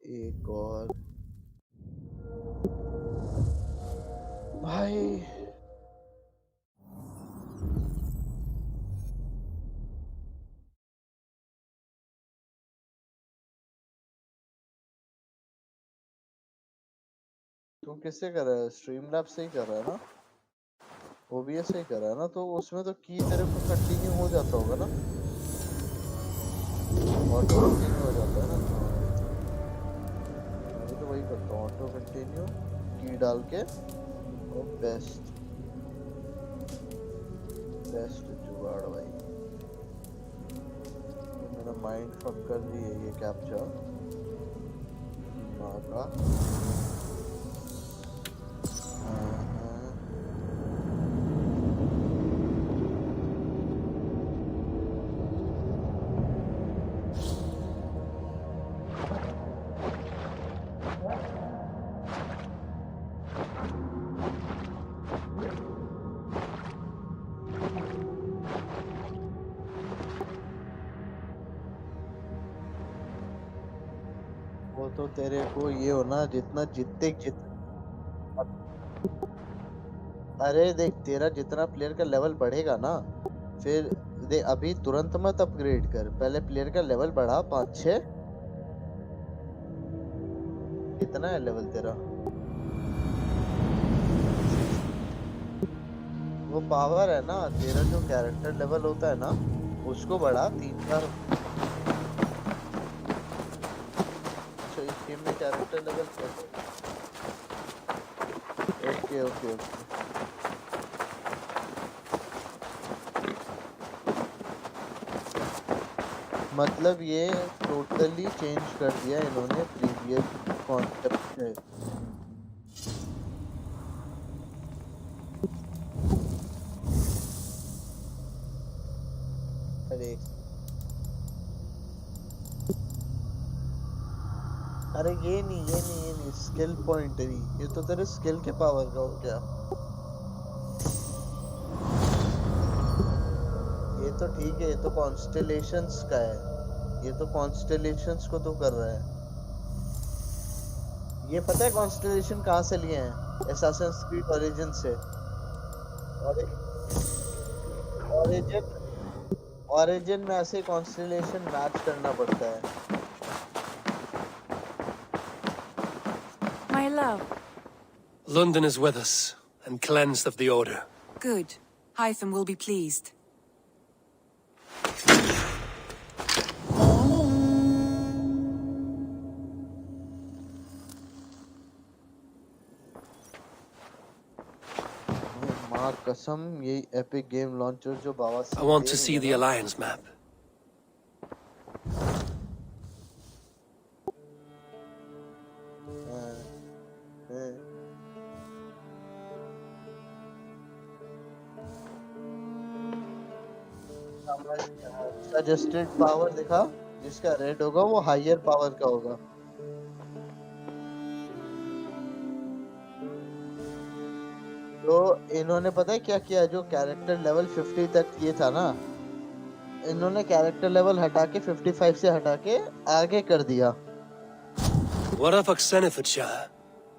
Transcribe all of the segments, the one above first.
एक और भाई तू किससे कर रहा है? स्ट्रीम लैब से ही कर रहा है ना? ओबीएस से ही कर रहा है ना? तो उसमें तो की तेरे को कंटिन्यू हो जाता होगा ना? ऑटो कंटिन्यू हो जाता है ना? मैं भी तो वही करता हूँ, ऑटो कंटिन्यू की डाल के और बेस्ट बेस्ट जुगाड़ भाई। तो मेरा माइंड फक कर रही है ये कैप्चा माँ का। वो तो तेरे को ये हो ना, अरे देख, तेरा जितना प्लेयर का लेवल बढ़ेगा ना, फिर देख अभी तुरंत मत अपग्रेड कर, पहले प्लेयर का लेवल बढ़ा 5-6। कितना है लेवल तेरा? वो पावर है ना तेरा, जो कैरेक्टर लेवल होता है ना, उसको बढ़ा 3-4। अच्छा, इस गेम में कैरेक्टर लेवल कैसे? Okay okay okay. मतलब ये टोटली चेंज कर दिया इन्होंने प्रीवियस कॉन्सेप्ट से। अरे अरे ये नहीं स्किल पॉइंट नहीं, ये तो तेरे स्किल के पावर का हो गया। ये तो ठीक है, ये तो कॉन्स्टेलेशंस का है, ये तो कॉन्स्टेलेशंस को तो कर रहा है। ये पता है कॉन्स्टेलेशन कहाँ से लिए हैं? एसासिन्स क्रीड ओरिजिन से। ओरिजिन ओरिजिन में ऐसे कॉन्स्टेलेशन मैच करना पड़ता है। My love. London is with us, and cleansed of the Order. Good. Hytham will be pleased. माँ कसम, ये एपिक गेम लॉन्चर जो बाबा I want to see the Alliance map. Suggested power दिखा, जिसका रेड होगा वो हायर पावर का होगा। तो इन्होंने पता है क्या किया? जो कैरेक्टर लेवल 50 तक ये था ना, इन्होंने कैरेक्टर लेवल हटा के 55 से हटा के आगे कर दिया। What of Oxenfordshire?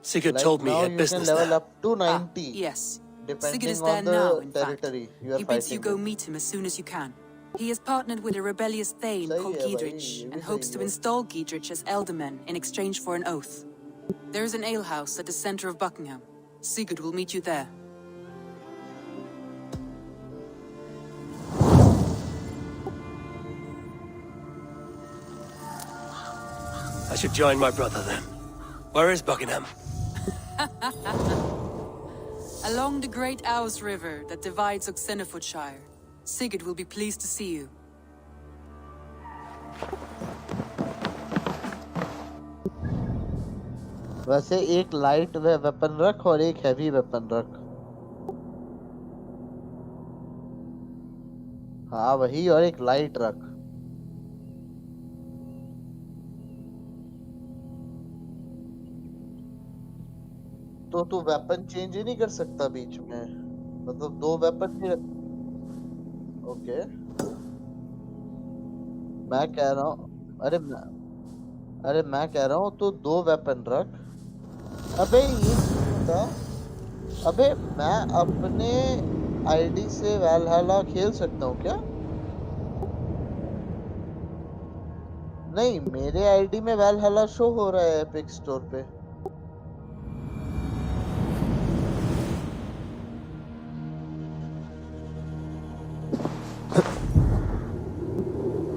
Sigurd told me he had business level there. up to 90. Yes. Sigurd Depending is there on the now, in territory fact. you are He bids you fighting go with. meet him as soon as you can. He has partnered with a rebellious thane सही called है भाई, Giedrich ये भी and सही hopes to है। install Giedrich as alderman in exchange for an oath. There is an alehouse at the center of Buckingham. Sigurd will meet you there. I should join my brother then. Where is Buckingham? Along the great Aorus River that divides Oxenfordshire. Sigurd will be pleased to see you. वैसे एक light weapon रख और एक heavy weapon रख। हाँ वही, और एक लाइट रख। तो तू वेपन चेंज ही नहीं कर सकता बीच में? मतलब दो वेपन भी रख। ओके, मैं कह रहा हूँ, अरे अरे मैं कह रहा हूँ तू 2 वेपन रख। अबे ये बता, अबे मैं अपने आईडी से वैलहला खेल सकता हूँ क्या? नहीं, मेरे आईडी में वैलहला शो हो रहा है एपिक स्टोर पे।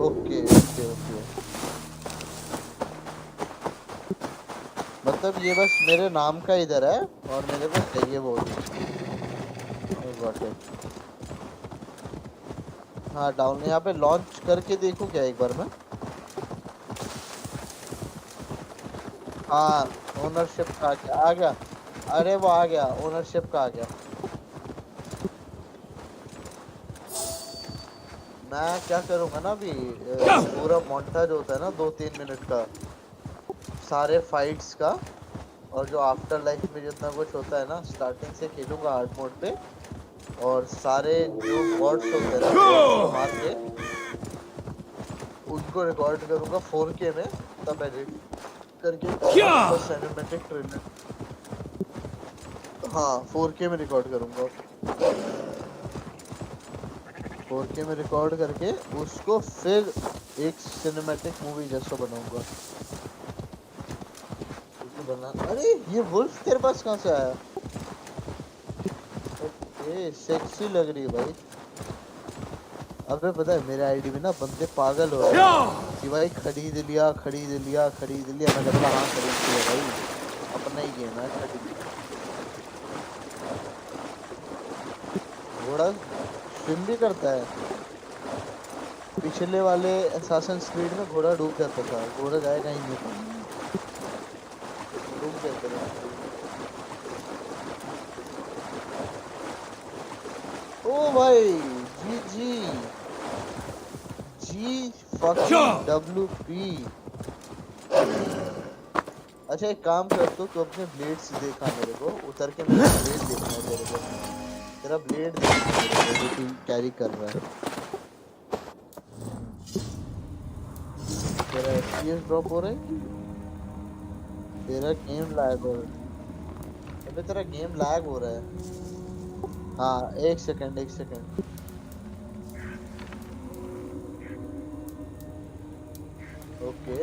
ओके ओके ओके, मतलब ये बस मेरे नाम का इधर है और मेरे को चाहिए वो भी। Got it. हाँ डाउन, यहाँ पे लॉन्च करके देखूं क्या एक बार मैं? हाँ ओनरशिप का आ गया। अरे वो आ गया, ओनरशिप का आ गया। मैं क्या करूंगा ना अभी, पूरा मोन्टाज होता है ना 2-3 मिनट का, सारे फाइट्स का, और जो आफ्टर लाइफ में जितना कुछ होता है ना, स्टार्टिंग से खेलूंगा हार्ड मोड पे, और सारे जो बॉट्स होते हैं ना बॉट्स को मार के उनको रिकॉर्ड करूंगा 4K में, तब एडिट करके सिनेमैटिक ट्रेलर। हाँ 4K में रिकॉर्ड करूंगा, 4K में रिकॉर्ड करके उसको फिर एक सिनेमैटिक मूवी जैसा बनाऊंगा। अरे ये वुल्फ तेरे पास कहाँ से आया? ओके सेक्सी लग रही है भाई। अबे पता है मेरे आईडी में ना बंदे पागल हो रहे हैं कि भाई खरीद लिया खरीद लिया खरीद लिया। मैं कहता हाँ खरीद लिया भाई, अपना ही गेम है, खरीद लिया। घोड़ा स्विम भी करता है। पिछले वाले असासिन्स क्रीड में घोड़ा डूब जाता था, घोड़ा जाएगा ही नहीं, डूब जाता था। ओ भाई जी जी जी फकिंग WP। अच्छा एक काम कर, तू अपने ब्लेड्स देखा मेरे को, उतर के मेरा ब्लेड देखना है तेरे को, तेरा ब्लेड देखना है मेरे को, जो तू कैरी कर रहा है। तेरा FPS ड्रॉप हो रहा है, तेरा गेम लैग हो रहा है। अबे तेरा गेम लैग हो रहा है। हाँ एक सेकंड एक सेकंड। ओके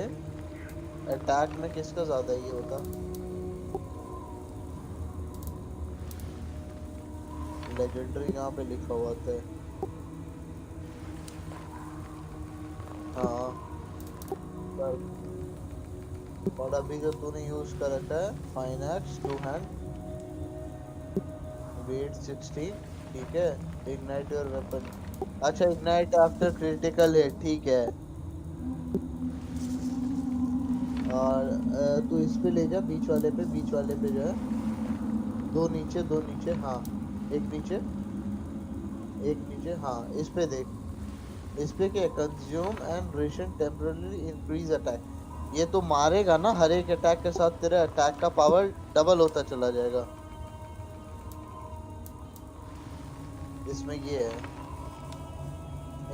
अटैक में किसका ज्यादा ये होता? लेजेंडरी यहाँ पे लिखा हुआ था। हाँ और अभी जो तूने यूज कर रखा है फाइनैक्स 2 हैंड वेट 16, ठीक है। इग्नाइट योर वेपन, अच्छा इग्नाइट आफ्टर क्रिटिकल हिट, ठीक है। और तू इस पे ले जा, बीच वाले पे, बीच वाले पे जो है, दो नीचे, हाँ एक नीचे एक नीचे, हाँ इस पे देख, इस पे क्या consume and ration temporary increase attack. ये तो मारेगा ना, हर एक अटैक के साथ तेरे अटैक का पावर डबल होता चला जाएगा। इसमें ये है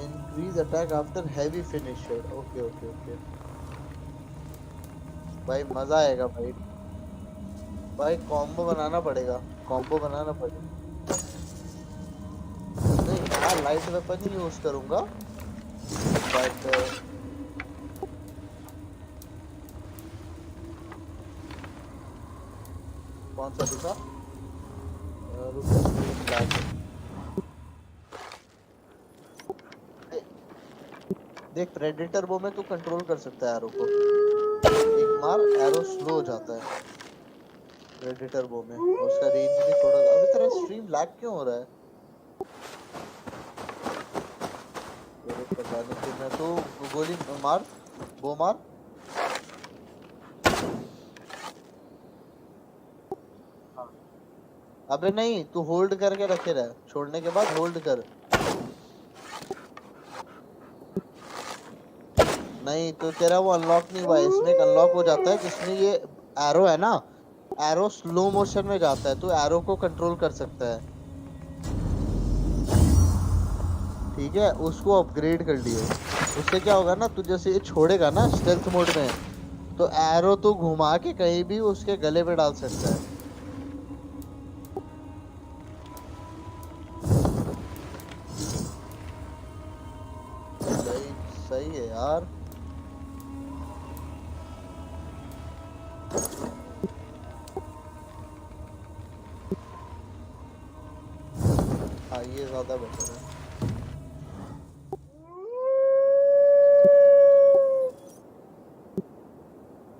increase attack after heavy finisher. Okay okay okay भाई मजा आएगा भाई। भाई कॉम्बो बनाना पड़ेगा, कॉम्बो बनाना पड़ेगा। नहीं मैं लाइट वेपन ही यूज करूंगा, बट कौन सा दिखा? देख प्रेडेटर वो में तू कंट्रोल कर सकता है एरो को, एक मार एरो स्लो हो जाता है प्रेडेटर वो में, उसका रेंज भी थोड़ा। अभी तेरा स्ट्रीम लैग क्यों हो रहा है? पता नहीं क्यों। मैं तो गोली मार, वो मार। अबे नहीं तू होल्ड करके रखे रह, छोड़ने के बाद होल्ड कर। नहीं तो तेरा वो अनलॉक नहीं हुआ है, इसमें एक अनलॉक हो जाता है जिसमें ये एरो है ना, एरो स्लो मोशन में जाता है, तो एरो को कंट्रोल कर सकता है, ठीक है। उसको अपग्रेड कर लियो, उससे क्या होगा ना, तू जैसे ये छोड़ेगा ना स्टेल्थ मोड में, तो एरो तो घुमा के कहीं भी उसके गले पे डाल सकता है। सही सही है यार। हाँ ये ज्यादा बेटर है।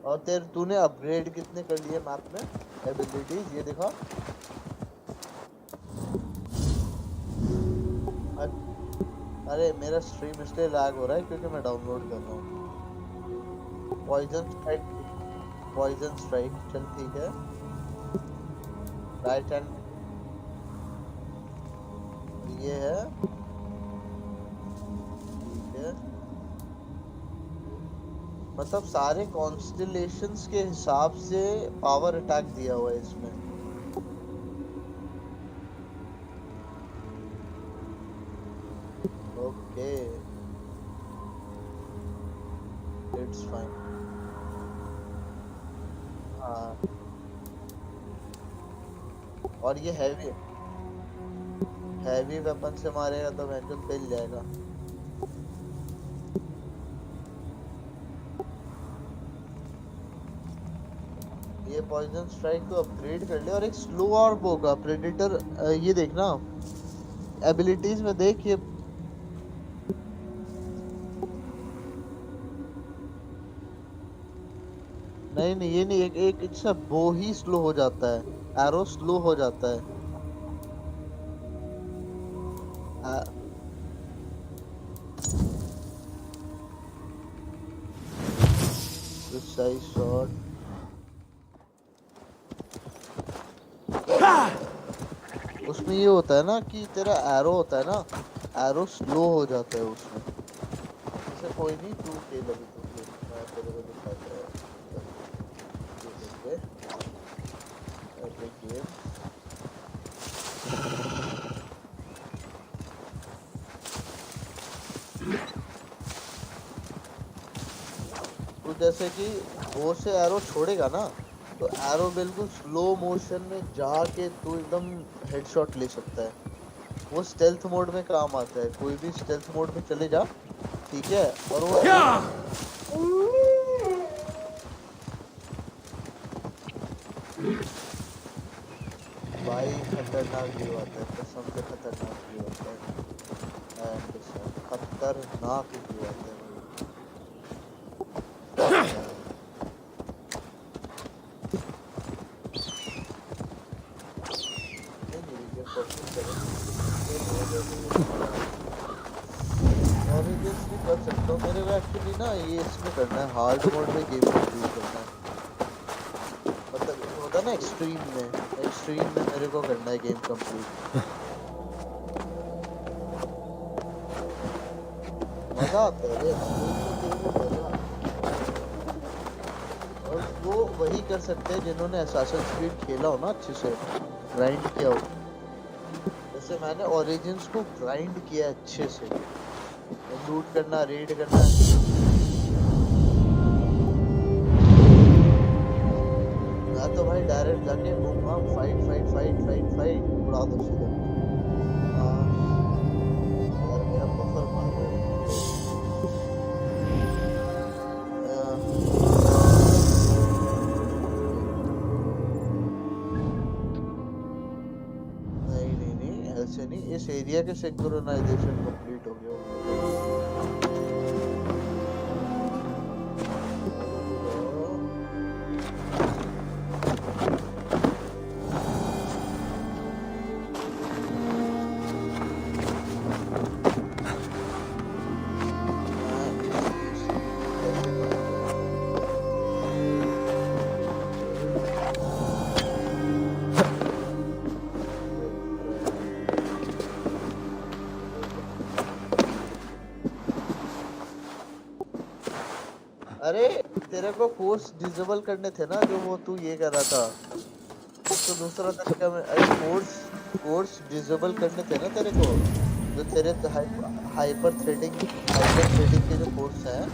और तेरे तूने अपग्रेड कितने कर लिए मैप में एबिलिटीज ये दिखा। अरे मेरा स्ट्रीम इसलिए लैग हो रहा है क्योंकि मैं डाउनलोड कर रहा हूँ। पॉइजन स्ट्राइक चल ठीक है। राइट हैंड ये है ठीक है। मतलब सारे कॉन्स्टिलेशंस के हिसाब से पावर अटैक दिया हुआ है इसमें। Okay it's fine. हाँ और ये हैवी वेपन से मारेगा तो वेंजन फैल जाएगा। ये पॉइजन स्ट्राइक को अपग्रेड कर ले और एक स्लो ऑर्ब होगा प्रेडेटर। ये देखना एबिलिटीज में देख ये नहीं ये नहीं एक इससे बो ही स्लो हो जाता है। एरो स्लो हो जाता है। प्रिसाइज शॉट उसमें ये होता है ना कि तेरा एरो होता है ना एरो स्लो हो जाता है उसमें। जैसे कोई नहीं तू खेल अभी तू खेल मैं तेरे को दिखाता हूँ। गेम तो जैसे कि वो से एरो छोड़ेगा ना तो एरो बिल्कुल स्लो मोशन में जाके तू एकदम हेडशॉट ले सकता है। वो स्टेल्थ मोड में काम आता है। कोई भी स्टेल्थ मोड में चले जा ठीक है और वो भाई खतरनाक व्यू आता है कसम से खतरनाक व्यू आता है। खतरनाक व्यू आता है। कर सकता हूँ मेरे को एक्चुअली ना ये इसमें करना है हार्ड मोड में गेम कंप्लीट करना है। मतलब होता है ना एक्सट्रीम में मेरे को करना है गेम कंप्लीट। मजा आता है और वो वही कर सकते हैं जिन्होंने असैसिन्स क्रीड खेला हो ना अच्छे से ग्राइंड किया हो। जैसे मैंने ओरिजिन्स को ग्राइंड किया अच्छे से लूट करना रेड करना। मैं तो भाई डायरेक्ट जाके घूमूंगा फाइट उड़ा दो सीधा। यार मेरा बफर मार रहा है। नहीं ऐसे नहीं इस एरिया के सिंक्रोनाइजेशन कंप्लीट हो गया। अरे तेरे को कोर्स डिसेबल करने थे ना जो वो तू ये कर रहा था तो दूसरा तरीका में अरे कोर्स डिसेबल करने थे ना तेरे को जो तेरे हाइपर थ्रेडिंग के जो कोर्स हैं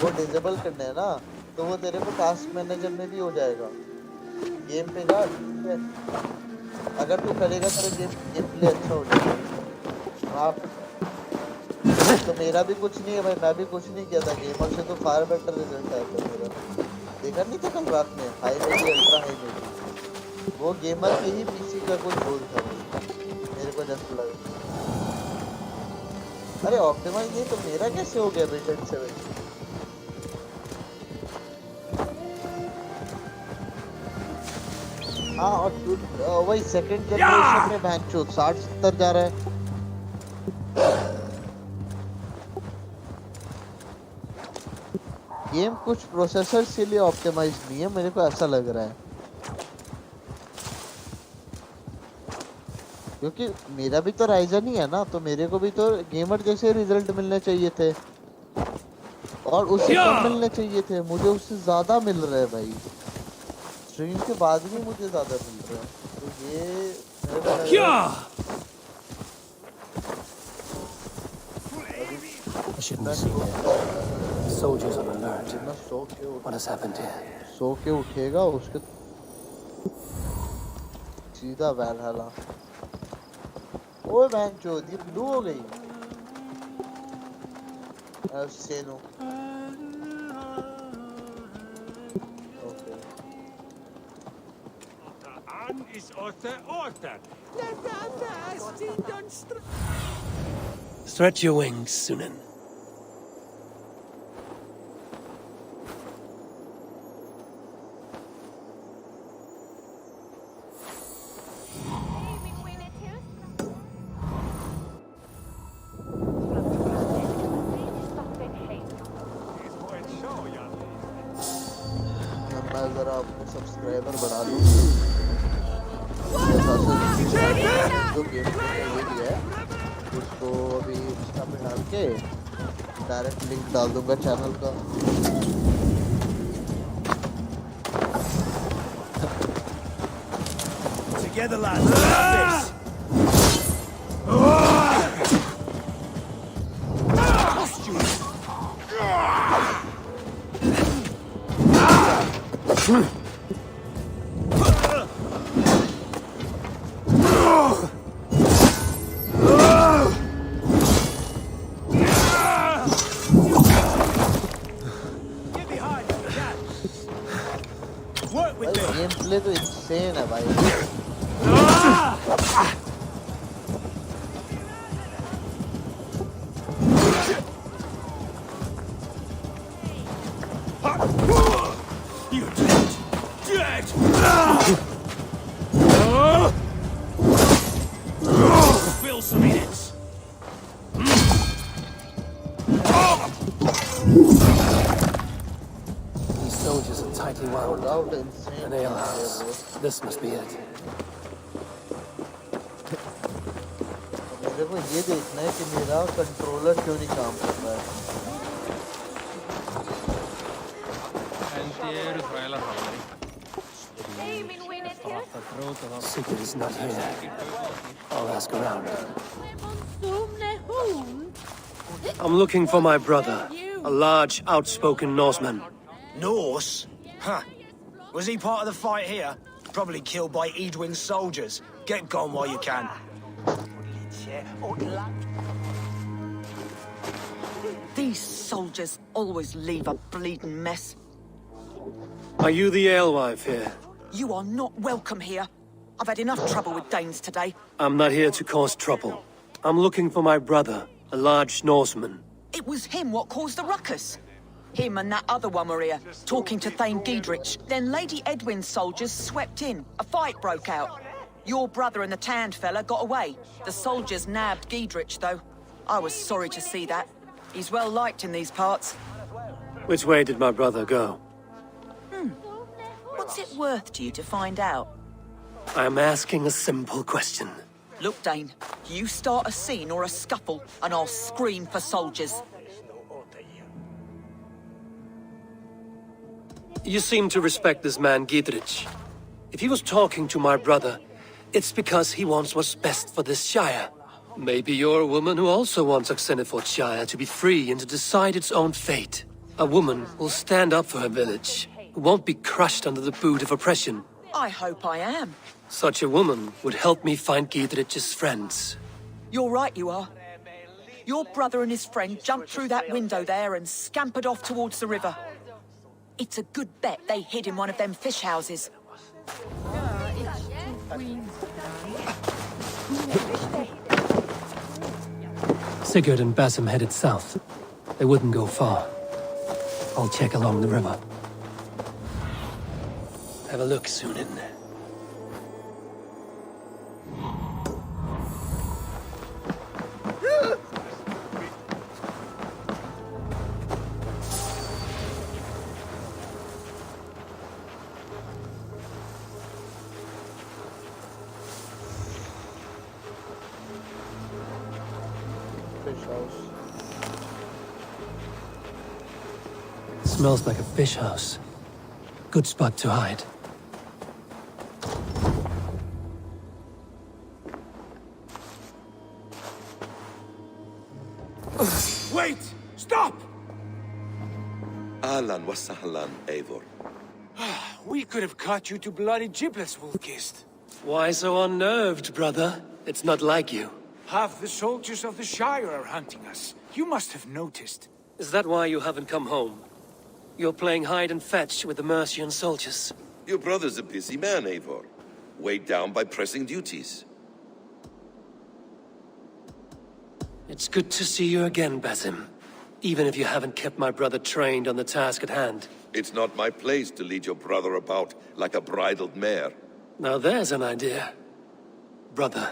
वो डिसेबल करने हैं ना। तो वो तेरे को टास्क मैनेजर में भी हो जाएगा। गेम पे जा, ठीक है? अगर तू करेगा तेरा गेम प्ले अच्छा हो जाएगा। आप तो मेरा भी कुछ नहीं है भाई, मैं भी कुछ नहीं किया था, गेमर से तो फार बेटर रिजल्ट आया था मेरा। देखा नहीं था कल रात में, हाई में भी अल्ट्रा हाई में भी। वो गेमर के ही पीसी का कुछ भूल था मेरे को जैसा लगा। अरे ऑप्टिमाइज नहीं तो मेरा कैसे हो गया भाई 1070? हाँ और वही सेकंड जनरेशन में भैंचो 60-70 जा रहा है। गेम कुछ प्रोसेसर के लिए ऑप्टिमाइज नहीं है, मेरे को ऐसा लग रहा है, क्योंकि मेरा भी तो राइजन ही है ना, तो मेरे को भी तो गेमर जैसे रिजल्ट मिलने चाहिए थे और उससे कम मिलने चाहिए थे। मुझे उससे ज्यादा मिल रहा है भाई, स्ट्रीम के बाद भी मुझे ज्यादा मिल रहा है। तो ये मेरे को लग रहा है I shouldn't see it. Soldiers on alert. What has happened here? सो के उठेगा उसके सीधा वैलहला। ओए भैंचो ये ब्लू हो गई। सेनो Stretch your wings, Sunan. मैं जरा अपने सब्सक्राइबर बढ़ा दूं। जो गेम ये भी है उसको अभी इंस्टा पे डाल के डायरेक्ट लिंक डाल दूंगा चैनल का। Together, lads. गेम प्ले तो इंसेन है भाई। You're dead. Dead. Fill some minutes. These soldiers are tightly wound. An alehouse. This must be it. मेरे को ये देखना है कि मेरा कंट्रोलर क्यों नहीं काम कर रहा है। Secret is not here. I'll ask around. I'm looking for my brother, a large, outspoken Norseman. Norse? Huh. Was he part of the fight here? Probably killed by Edwin's soldiers. Get gone while you can. These soldiers always leave a bleeding mess. Are you the alewife here? You are not welcome here. I've had enough trouble with Danes today. I'm not here to cause trouble. I'm looking for my brother, a large Norseman. It was him what caused the ruckus. Him and that other one were here, talking to Thane Giedrich. Then Lady Edwin's soldiers swept in. A fight broke out. Your brother and the tanned fella got away. The soldiers nabbed Giedrich, though. I was sorry to see that. He's well liked in these parts. Which way did my brother go? What's it worth to you to find out? I'm asking a simple question. Look, Dane, you start a scene or a scuffle, and I'll scream for soldiers. You seem to respect this man, Giedrich. If he was talking to my brother, it's because he wants what's best for this Shire. Maybe you're a woman who also wants Oxeniford Shire to be free and to decide its own fate. A woman will stand up for her village, who won't be crushed under the boot of oppression. I hope I am. Such a woman would help me find Giedrich's friends. You're right, you are. Your brother and his friend jumped through that window there and scampered off towards the river. It's a good bet they hid in one of them fish houses. Sigurd and Basim headed south. They wouldn't go far. I'll check along the river. Have a look, Sunan. Fish house. Smells like a fish house. Good spot to hide. Wait! Stop! Ahlan wa sahlan, Eivor. We could have cut you to bloody giblets, Wolf-Kissed. Why so unnerved, brother? It's not like you. Half the soldiers of the Shire are hunting us. You must have noticed. Is that why you haven't come home? You're playing hide and fetch with the Mercian soldiers. Your brother's a busy man, Eivor. Weighed down by pressing duties. It's good to see you again, Basim. Even if you haven't kept my brother trained on the task at hand. It's not my place to lead your brother about like a bridled mare. Now there's an idea. Brother,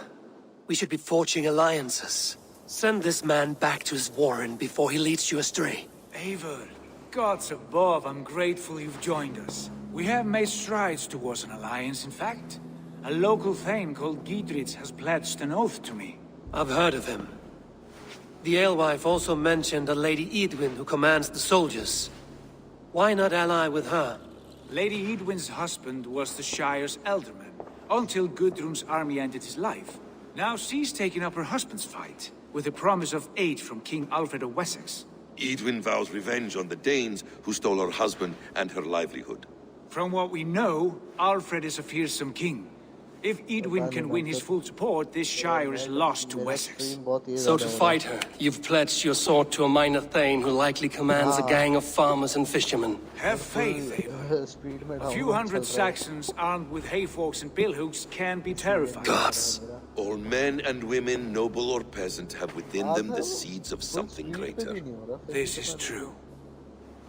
we should be forging alliances. Send this man back to his warren before he leads you astray. Eivor, gods above, I'm grateful you've joined us. We have made strides towards an alliance, in fact. A local thane called Giedrich has pledged an oath to me. I've heard of him. The alewife also mentioned a Lady Edwin who commands the soldiers. Why not ally with her? Lady Edwin's husband was the Shire's elderman, until Gudrun's army ended his life. Now she's taking up her husband's fight, with a promise of aid from King Alfred of Wessex. Edwin vows revenge on the Danes who stole her husband and her livelihood. From what we know, Alfred is a fearsome king. If Edwin can win his full support, this Shire is lost to Wessex. So to fight her, you've pledged your sword to a minor thane who likely commands a gang of farmers and fishermen. Have faith, Eivor. A few hundred Saxons armed with hayforks and billhooks can be terrifying. Gods. All men and women, noble or peasant, have within them the seeds of something greater. This is true.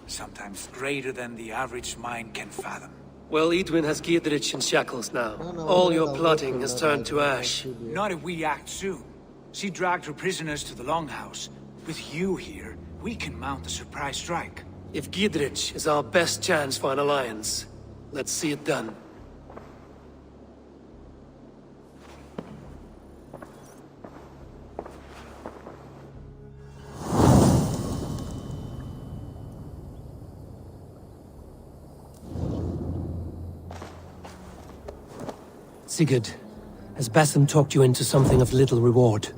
Sometimes greater than the average mind can fathom. Well, Edwin has Giedrich in shackles now. All your plotting has turned to ash. Not if we act soon. She dragged her prisoners to the Longhouse. With you here, we can mount a surprise strike. If Giedrich is our best chance for an alliance, let's see it done. Sigurd, has Basim talked you into something of little reward?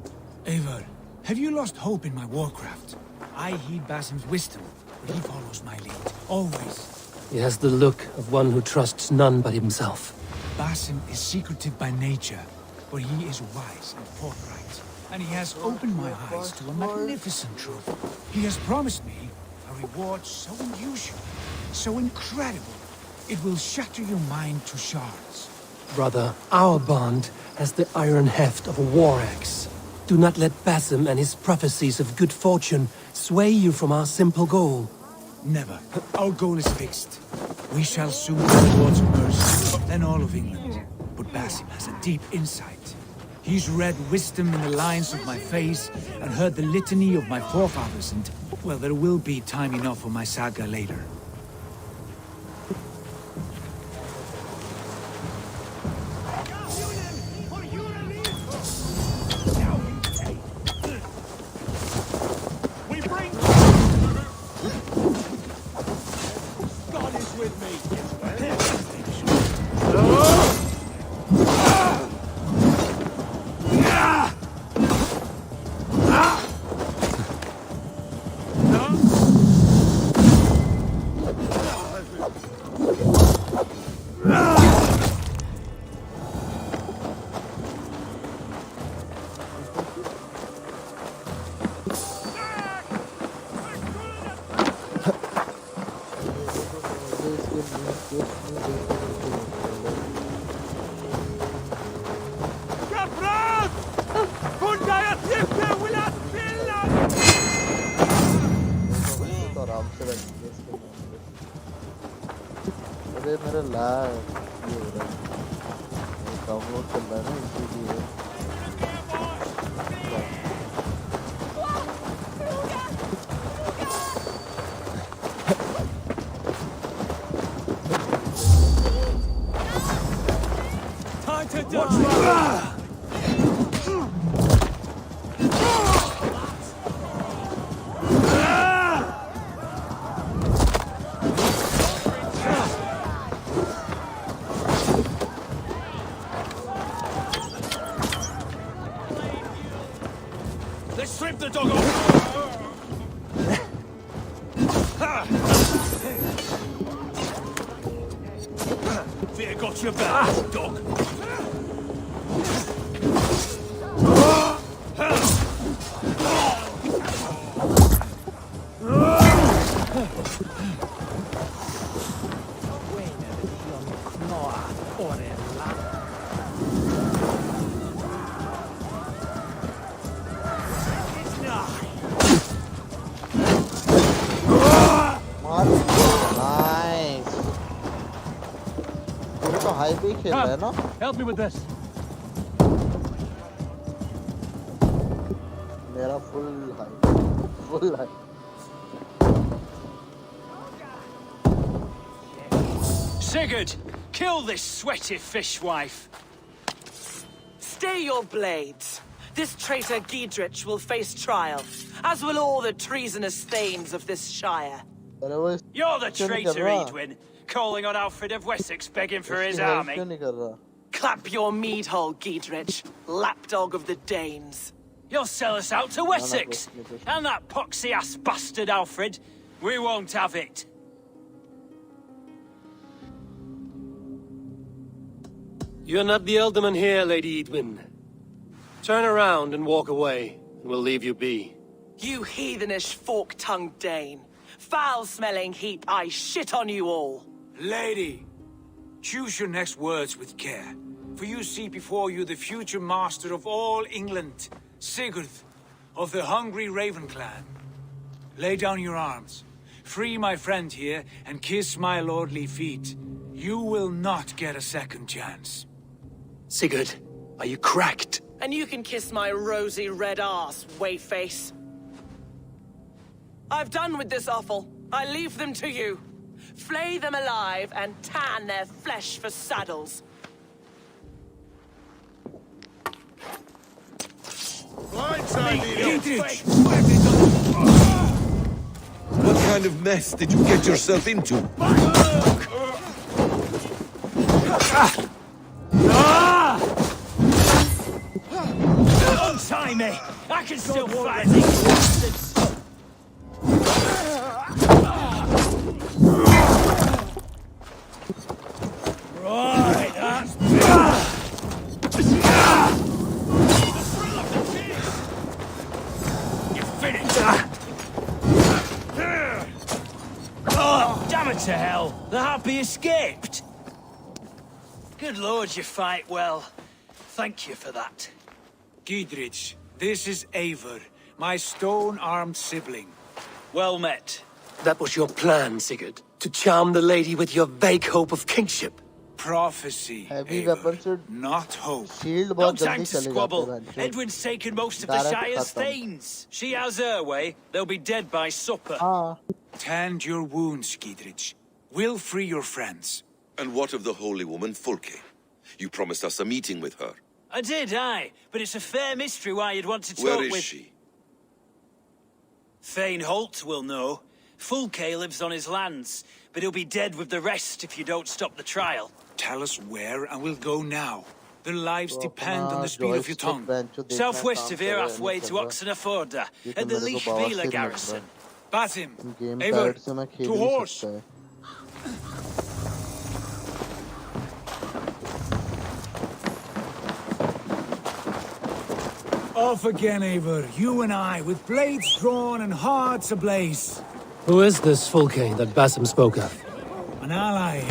Eivor, have you lost hope in my warcraft? I heed Basim's wisdom, but he follows my lead, always. He has the look of one who trusts none but himself. Basim is secretive by nature, but he is wise and forthright. And he has opened my eyes to a magnificent truth. He has promised me a reward so unusual, so incredible, it will shatter your mind to shards. Brother, our bond has the iron heft of a war axe. Do not let Basim and his prophecies of good fortune sway you from our simple goal. Never. Our goal is fixed. We shall soon be the lords of Mercia, then all of England. But Basim has a deep insight. He's read wisdom in the lines of my face and heard the litany of my forefathers, and, well, there will be time enough for my saga later. तो आराम से बैठेंगे इसके लिए। अरे मेरा lag ये हो रहा है, डाउनलोड चल रहा है ना इसीलिए। Let's strip the dog off! Fear got your back, dog. Nice, ये तो हाई पे खेल रहा है ना। Help me with this. मेरा full high. Sigurd, kill this sweaty fishwife. Stay your blades. This traitor Giedrich will face trial, as will all the treasonous thanes of this shire. अरे वो You're the क्यों नहीं कर traitor, रहा? Edwin, calling on Alfred of Wessex begging for his इसकी help army. क्यों नहीं कर रहा? Clap your mead hole, Giedrich, lapdog of the Danes. You'll sell us out to Wessex. And that poxy-ass bastard Alfred. We won't have it. You're not the alderman here, Lady Edwin. Turn around and walk away, and we'll leave you be. You heathenish fork-tongued Dane. Foul-smelling heap, I shit on you all. Lady, choose your next words with care, for you see before you the future master of all England, Sigurd, of the hungry Raven clan. Lay down your arms, free my friend here, and kiss my lordly feet. You will not get a second chance. Sigurd, are you cracked? And you can kiss my rosy red ass, wayface. I've done with this offal. I leave them to you. Flay them alive and tan their flesh for saddles. What kind of mess did you get yourself into? Untie me! I can still fight these bastards! Right, that's you finished! Oh, damn it to hell! The happy escaped! Good lord, you fight well. Thank you for that. Giedrich, this is Eivor, my stone-armed sibling. Well met. That was your plan, Sigurd. To charm the lady with your vague hope of kingship. Prophecy, Heavy Eivor, weapons से not hope. Shield No बहुत time जल्दी to चले जाते squabble. हैं। Edwin's taken most of the Direct Shire's खत्म। thanes. She has her way. They'll be dead by supper. हाँ, Tend your wounds, Giedrich. We'll free your friends. And what of the holy woman Fulke? You promised us a meeting with her. I did, aye. But it's a fair mystery why you'd want to talk Where is with... she? Thane Holt will know. Fulke lives on his lands, but he'll be dead with the rest if you don't stop the trial. Tell us where, and we'll go now. Their lives तो depend on अपना the speed of your joystick tongue. bench जो देखना Southwest काम of कर here, रहा है, halfway नहीं to कर रहा। Oxenaforda, ये at तो the मेरे को Leash बवासीर Vila लग रहा garrison. है। Basim, गेम Eivor, पैड से मैं खेल to ही horse. सकता है। Off again, Eivor. You and I, with blades drawn and hearts ablaze. Who is this Fulke that Basim spoke of? An ally.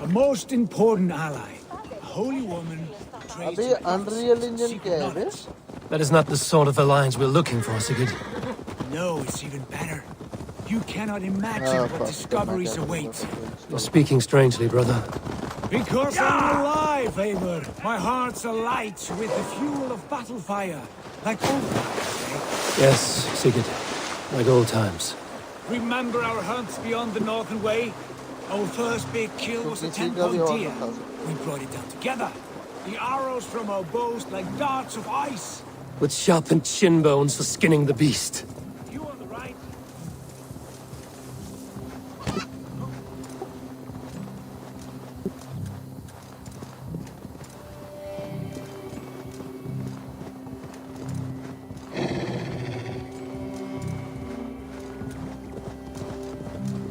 A most important ally. A holy woman. अबे Unreal Engine क्या है बे? That is not the sort of alliance we're looking for, Sigurd. No, it's even better. You cannot imagine what discoveries await. You're speaking strangely, brother. Because I'm alive, Eivor. My heart's alight with the fuel of battle fire. Like old times, eh? Yes, Sigurd. Like old times. Remember our hunts beyond the northern way? Our first big kill was a 10-point deer. We brought it down together. The arrows from our bows like darts of ice. With sharpened shin bones for skinning the beast. You on the right.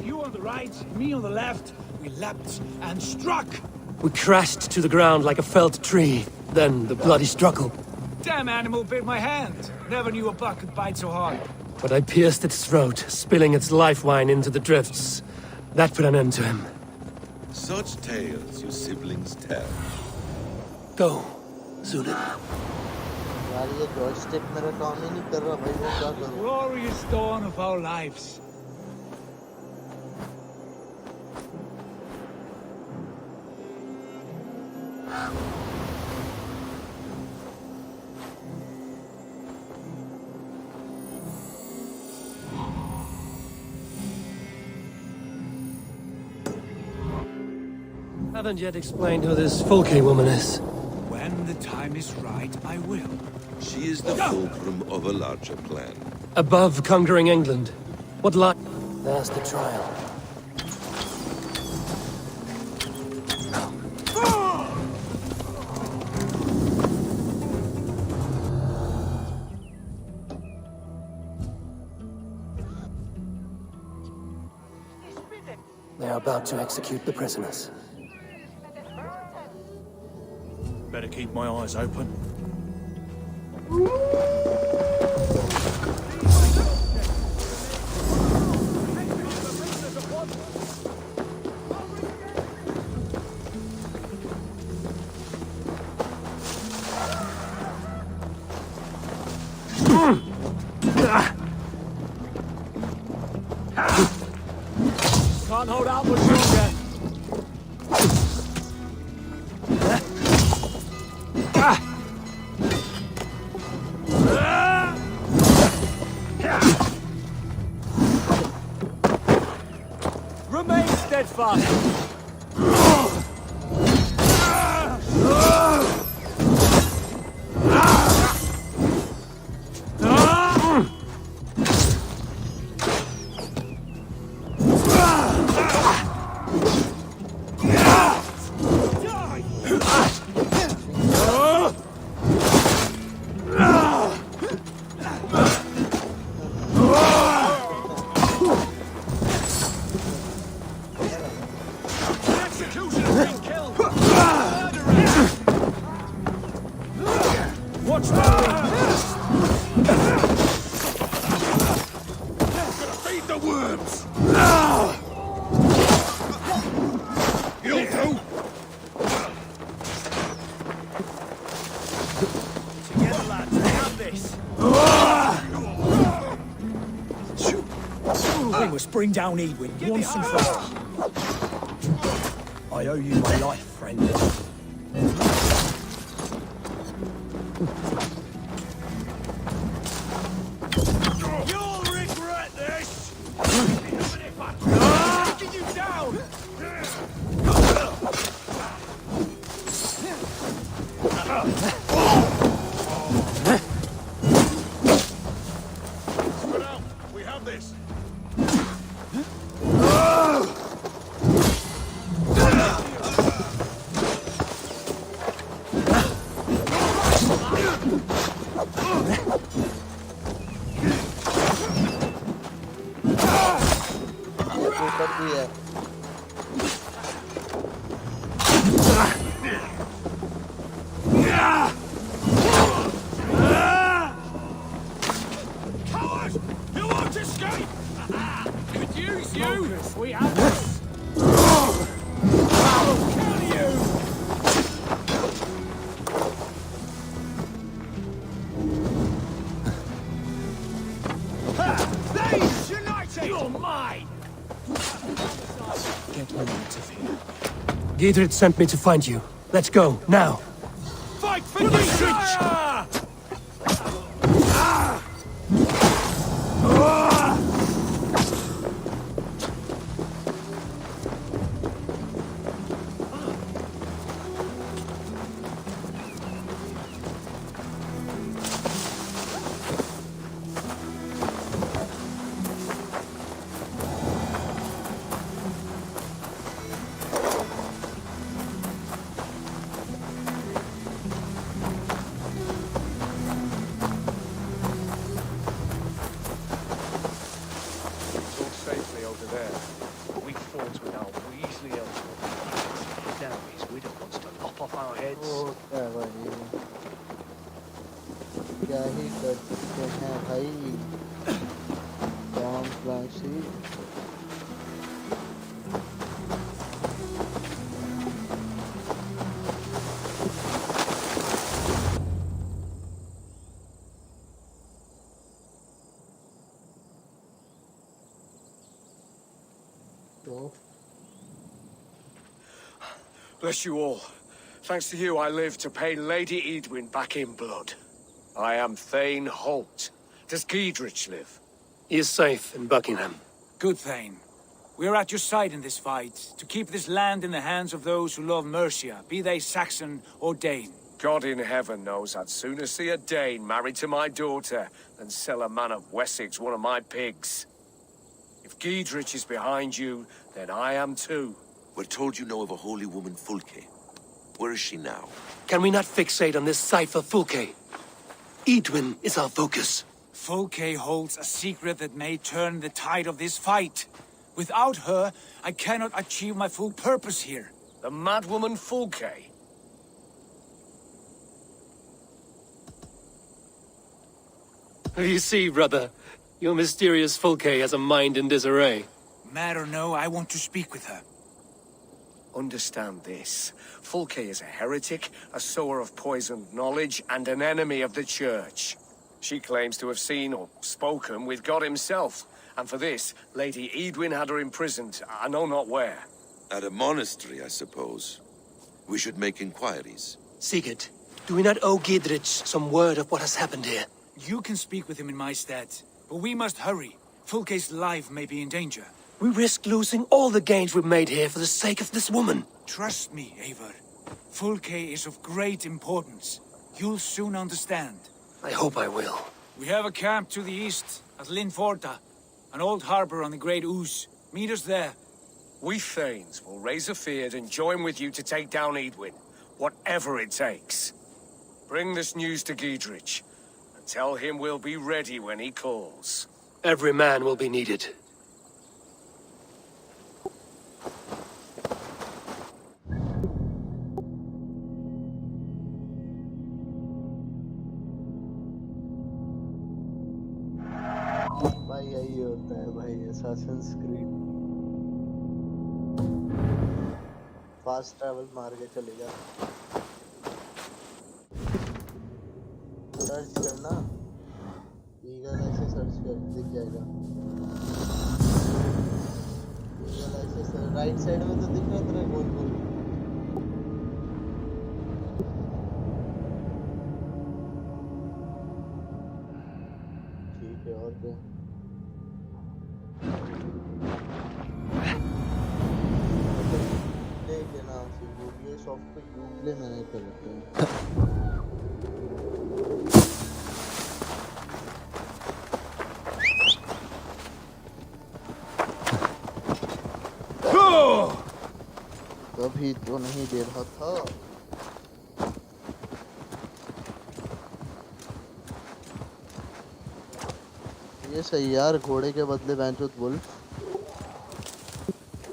You on the right, me on the left. We leapt and struck. We crashed to the ground like a felled tree. Then the bloody struggle. Damn animal bit my hand. Never knew a buck could bite so hard. But I pierced its throat, spilling its life wine into the drifts. That put an end to him. Such tales your siblings tell. Go, Zulin. यार ये joystick मेरा काम ही नहीं कर रहा भाई मैं क्या करूँ? Glorious dawn of our lives. Haven't yet explained who this Folke woman is. When the time is right, I will. She is the fulcrum of a larger plan. Above conquering England, what lot? There's the trial. They are about to execute the prisoners. Better keep my eyes open. Can't hold out much longer. Remain steadfast. Watch feed the worms. You'll do. Together, lads. We have this. We must bring down Edwin once and for all. I owe you my life, friend. You'll regret this! Taking you down! Spread out! We have this! ऊपर भी है Coward! You won't escape! Could use you! We have this! Giedrich sent me to find you. Let's go, now. Fight for Giedrich! क्या ही कर सकते हैं भाई Tom क्लांसी Bless you all. Thanks to you, I live to pay Lady Edwin back in blood. I am Thane Holt. Does Giedrich live? He is safe in Buckingham. Good, Thane. We are at your side in this fight, to keep this land in the hands of those who love Mercia, be they Saxon or Dane. God in heaven knows I'd sooner see a Dane married to my daughter than sell a man of Wessex one of my pigs. If Giedrich is behind you, then I am too. We're told you know of a holy woman, Fulke. Where is she now? Can we not fixate on this cipher, Fulke? Edwin is our focus. Fulke holds a secret that may turn the tide of this fight. Without her, I cannot achieve my full purpose here. The madwoman Fulke? You see, brother, your mysterious Fulke has a mind in disarray. Mad or no, I want to speak with her. Understand this. Fulke is a heretic, a sower of poisoned knowledge, and an enemy of the Church. She claims to have seen or spoken with God himself, and for this, Lady Edwin had her imprisoned, I know not where. At a monastery, I suppose. We should make inquiries. Sigurd, do we not owe Giedrich some word of what has happened here? You can speak with him in my stead, but we must hurry. Fulke's life may be in danger. We risk losing all the gains we've made here for the sake of this woman. Trust me, Eivor. Fulke is of great importance. You'll soon understand. I hope I will. We have a camp to the east, at Linforta, an old harbor on the Great Ouse. Meet us there. We Thanes will raise a feard and join with you to take down Edwin, whatever it takes. Bring this news to Giedrich, and tell him we'll be ready when he calls. Every man will be needed. भाई यही होता है भाई Assassin's Creed fast travel मार के चले जा search करना ईगल ऐसे सर्च कर दिख जाएगा ईगल ऐसे राइट साइड में तो दिख रहा है तेरा गोल गोल ठीक है और क्या सॉफ्ट यूप्ले मैंने कर रखे हैं कभी तो नहीं दे रहा था ये सही यार घोड़े के बदले बैंचोत वुल्फ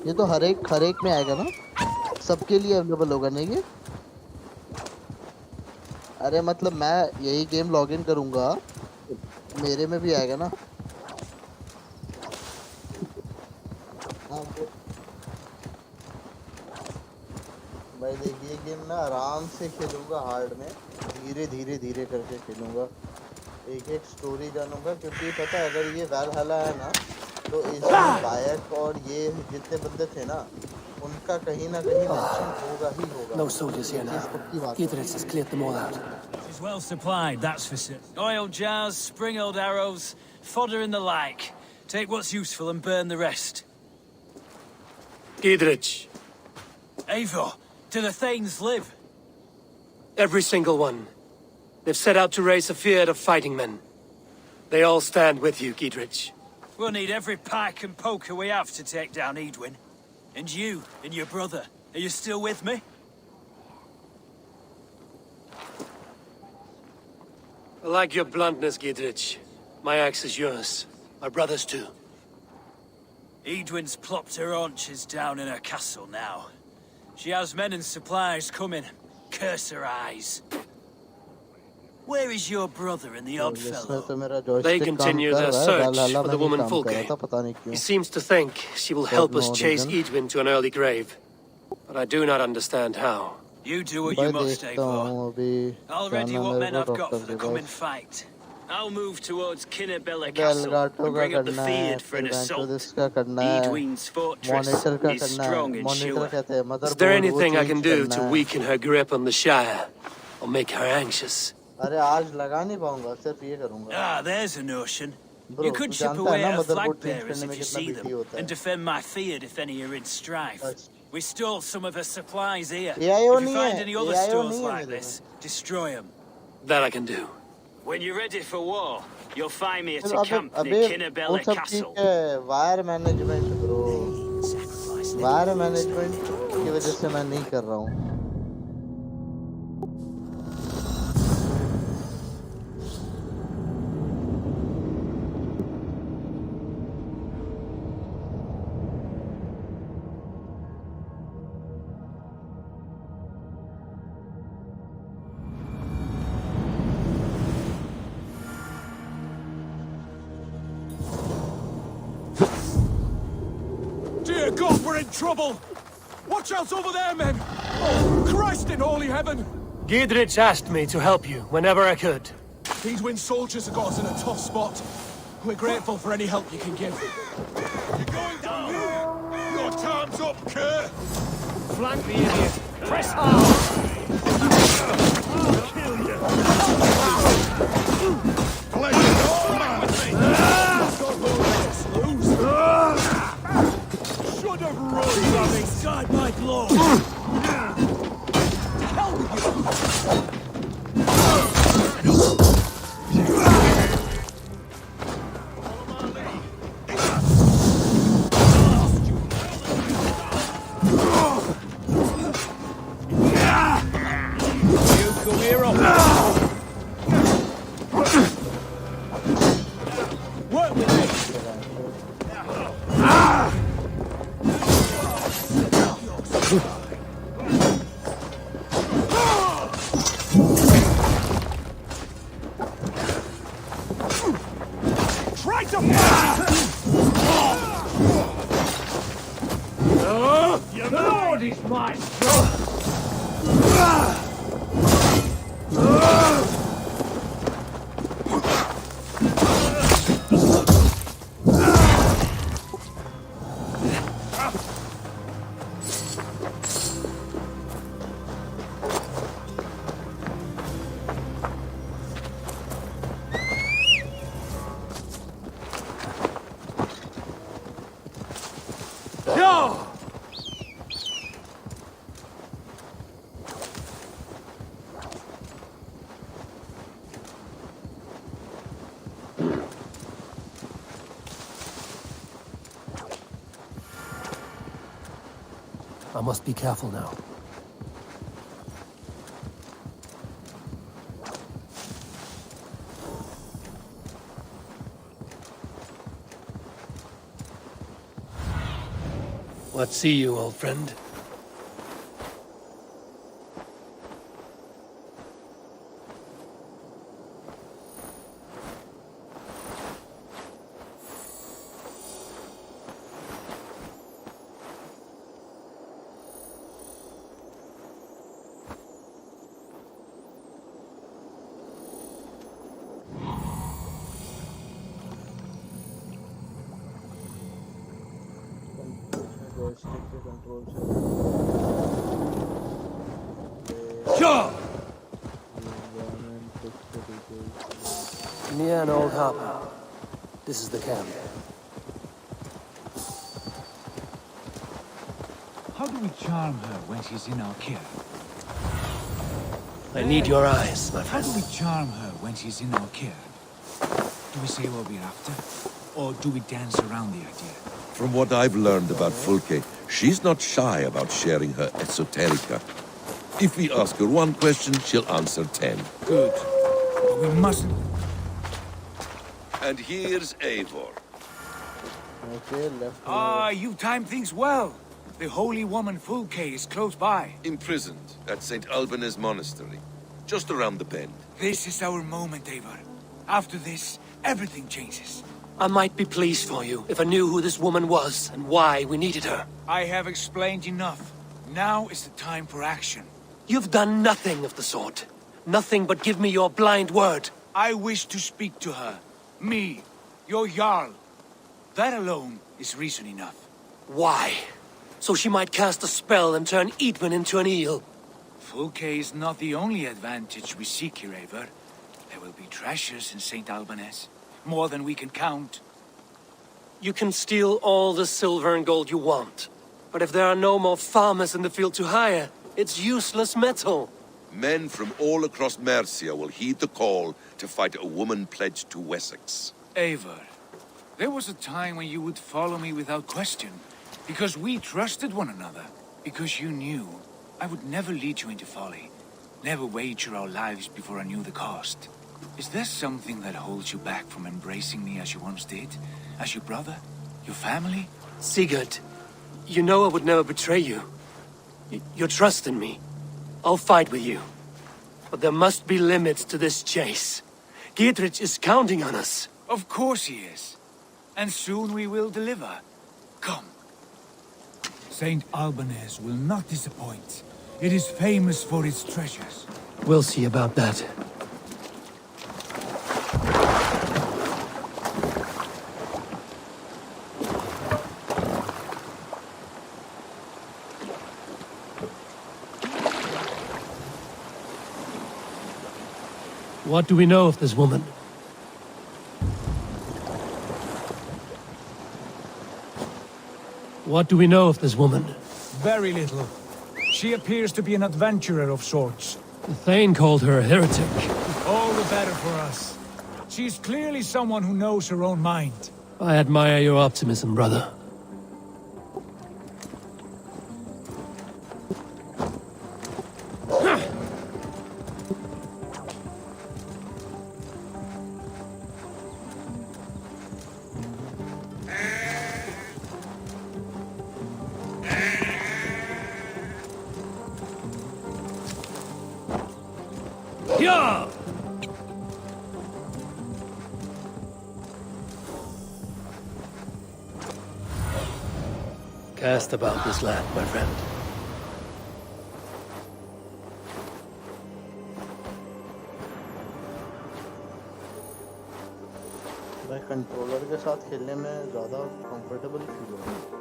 ये तो हर एक में आएगा ना सबके लिए अवेलेबल होगा नहीं ये अरे मतलब मैं यही गेम लॉगिन करूंगा मेरे में भी आएगा ना भाई देखिए गेम मैं आराम से खेलूंगा हार्ड में धीरे करके खेलूंगा एक एक स्टोरी जानूंगा क्योंकि पता है अगर ये वैलहला है ना तो इसमें बायक और ये जितने बंदे थे ना उनका कहीं ना कहीं मेंशन होगा ही होगा। No soldiers here now. Gidritz has cleared them all out. She's well supplied, that's for certain. Oil jars, spring-oiled arrows, fodder and the like. Take what's useful and burn the rest. Gidritz. Eivor, do the Thanes live? Every single one. They've set out to raise a fear of fighting men. They all stand with you, Gidritz. We'll need every pike and poker we have to take down Edwin. And you, and your brother, are you still with me? I like your bluntness, Gidritz. My axe is yours. My brother's too. Edwin's plopped her haunches down in her castle now. She has men and supplies coming. Curse her eyes. Where is your brother and the odd fellow? They continue their search for the woman Fulke. He seems to think she will help us chase Edwin to an early grave. But I do not understand how. You do what you must, Eivor. I'll ready what men I've got for the coming fight. I'll move towards Kinnabella Castle and bring up the field for an assault. Edwin's fortress is strong and sure. Is there anything I can do to weaken her grip on the Shire? Or make her anxious? Ah, there's a notion. You could chip away at flag bearers if you see them, and defend my field if any are in strife. We stole some of her supplies here. If you find any other stores like this, destroy them. That I can do. When you're ready for war, you'll find me at a camp near Kinnabella Castle. Wire management bro, wire management की वजह से मैं नहीं कर रहा हूँ। Dear God, we're in trouble! Watch out over there, men! Oh, Christ in holy heaven! Gidritz asked me to help you whenever I could. These Wind soldiers have got us in a tough spot. We're grateful for any help you can give. You're going down! Your time's up, Kerr! Flank the idiot! Press hard! Kill you! Should have run! God, my lord! Hell with You come here up! Work with me! Try to Your lord is mine! I must be careful now. What see you, old friend? joystick के control से Near an old harbor. This is the camp. How do we charm her when she's in our care? I need your eyes, my How friend. do we charm her when she's in our care? Do we say what we're after? Or do we dance around the idea? From what I've learned about Fulke, she's not shy about sharing her esoterica. If we ask her one question, she'll answer 10. Good. But we mustn't... And here's Eivor. Okay, left. Ah, you timed things well. The holy woman Fulke is close by. Imprisoned at St. Alban's Monastery, just around the bend. This is our moment, Eivor. After this, everything changes. I might be pleased for you if I knew who this woman was and why we needed her. I have explained enough. Now is the time for action. You've done nothing of the sort. Nothing but give me your blind word. I wish to speak to her. Me, your Jarl. That alone is reason enough. Why? So she might cast a spell and turn Eatman into an eel. Fulke is not the only advantage we seek here, Eivor. There will be treasures in St. Alban's. More than we can count. You can steal all the silver and gold you want. But if there are no more farmers in the field to hire, it's useless metal. Men from all across Mercia will heed the call to fight a woman pledged to Wessex. Eivor, there was a time when you would follow me without question. Because we trusted one another. Because you knew I would never lead you into folly. Never wager our lives before I knew the cost. Is there something that holds you back from embracing me as you once did? As your brother? Your family? Sigurd, you know I would never betray you. Your trust in me. I'll fight with you. But there must be limits to this chase. Dietrich is counting on us. Of course he is. And soon we will deliver. Come. St. Alban's will not disappoint. It is famous for its treasures. We'll see about that. What do we know of this woman? What do we know of this woman? Very little. She appears to be an adventurer of sorts. The Thane called her a heretic. All the better for us. She's clearly someone who knows her own mind. I admire your optimism, brother. Yeah! Cast about this land, my friend. मैं controller के साथ खेलने में ज़्यादा comfortable feel हो रहा है।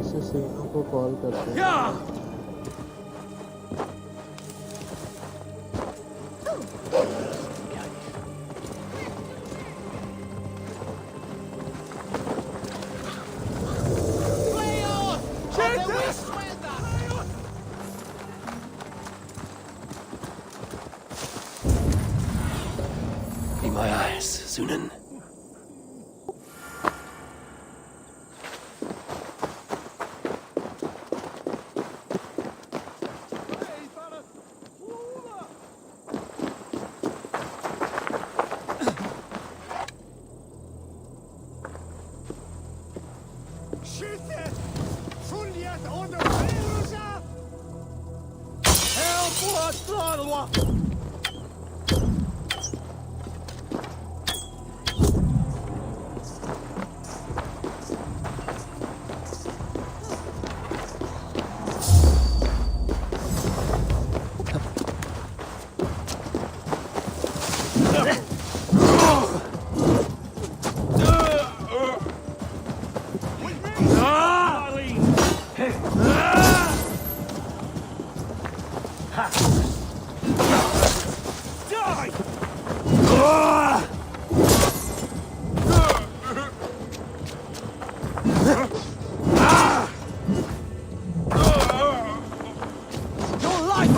इसे सेनों को कॉल करते हैं। Be my eyes, Sunan. Your life!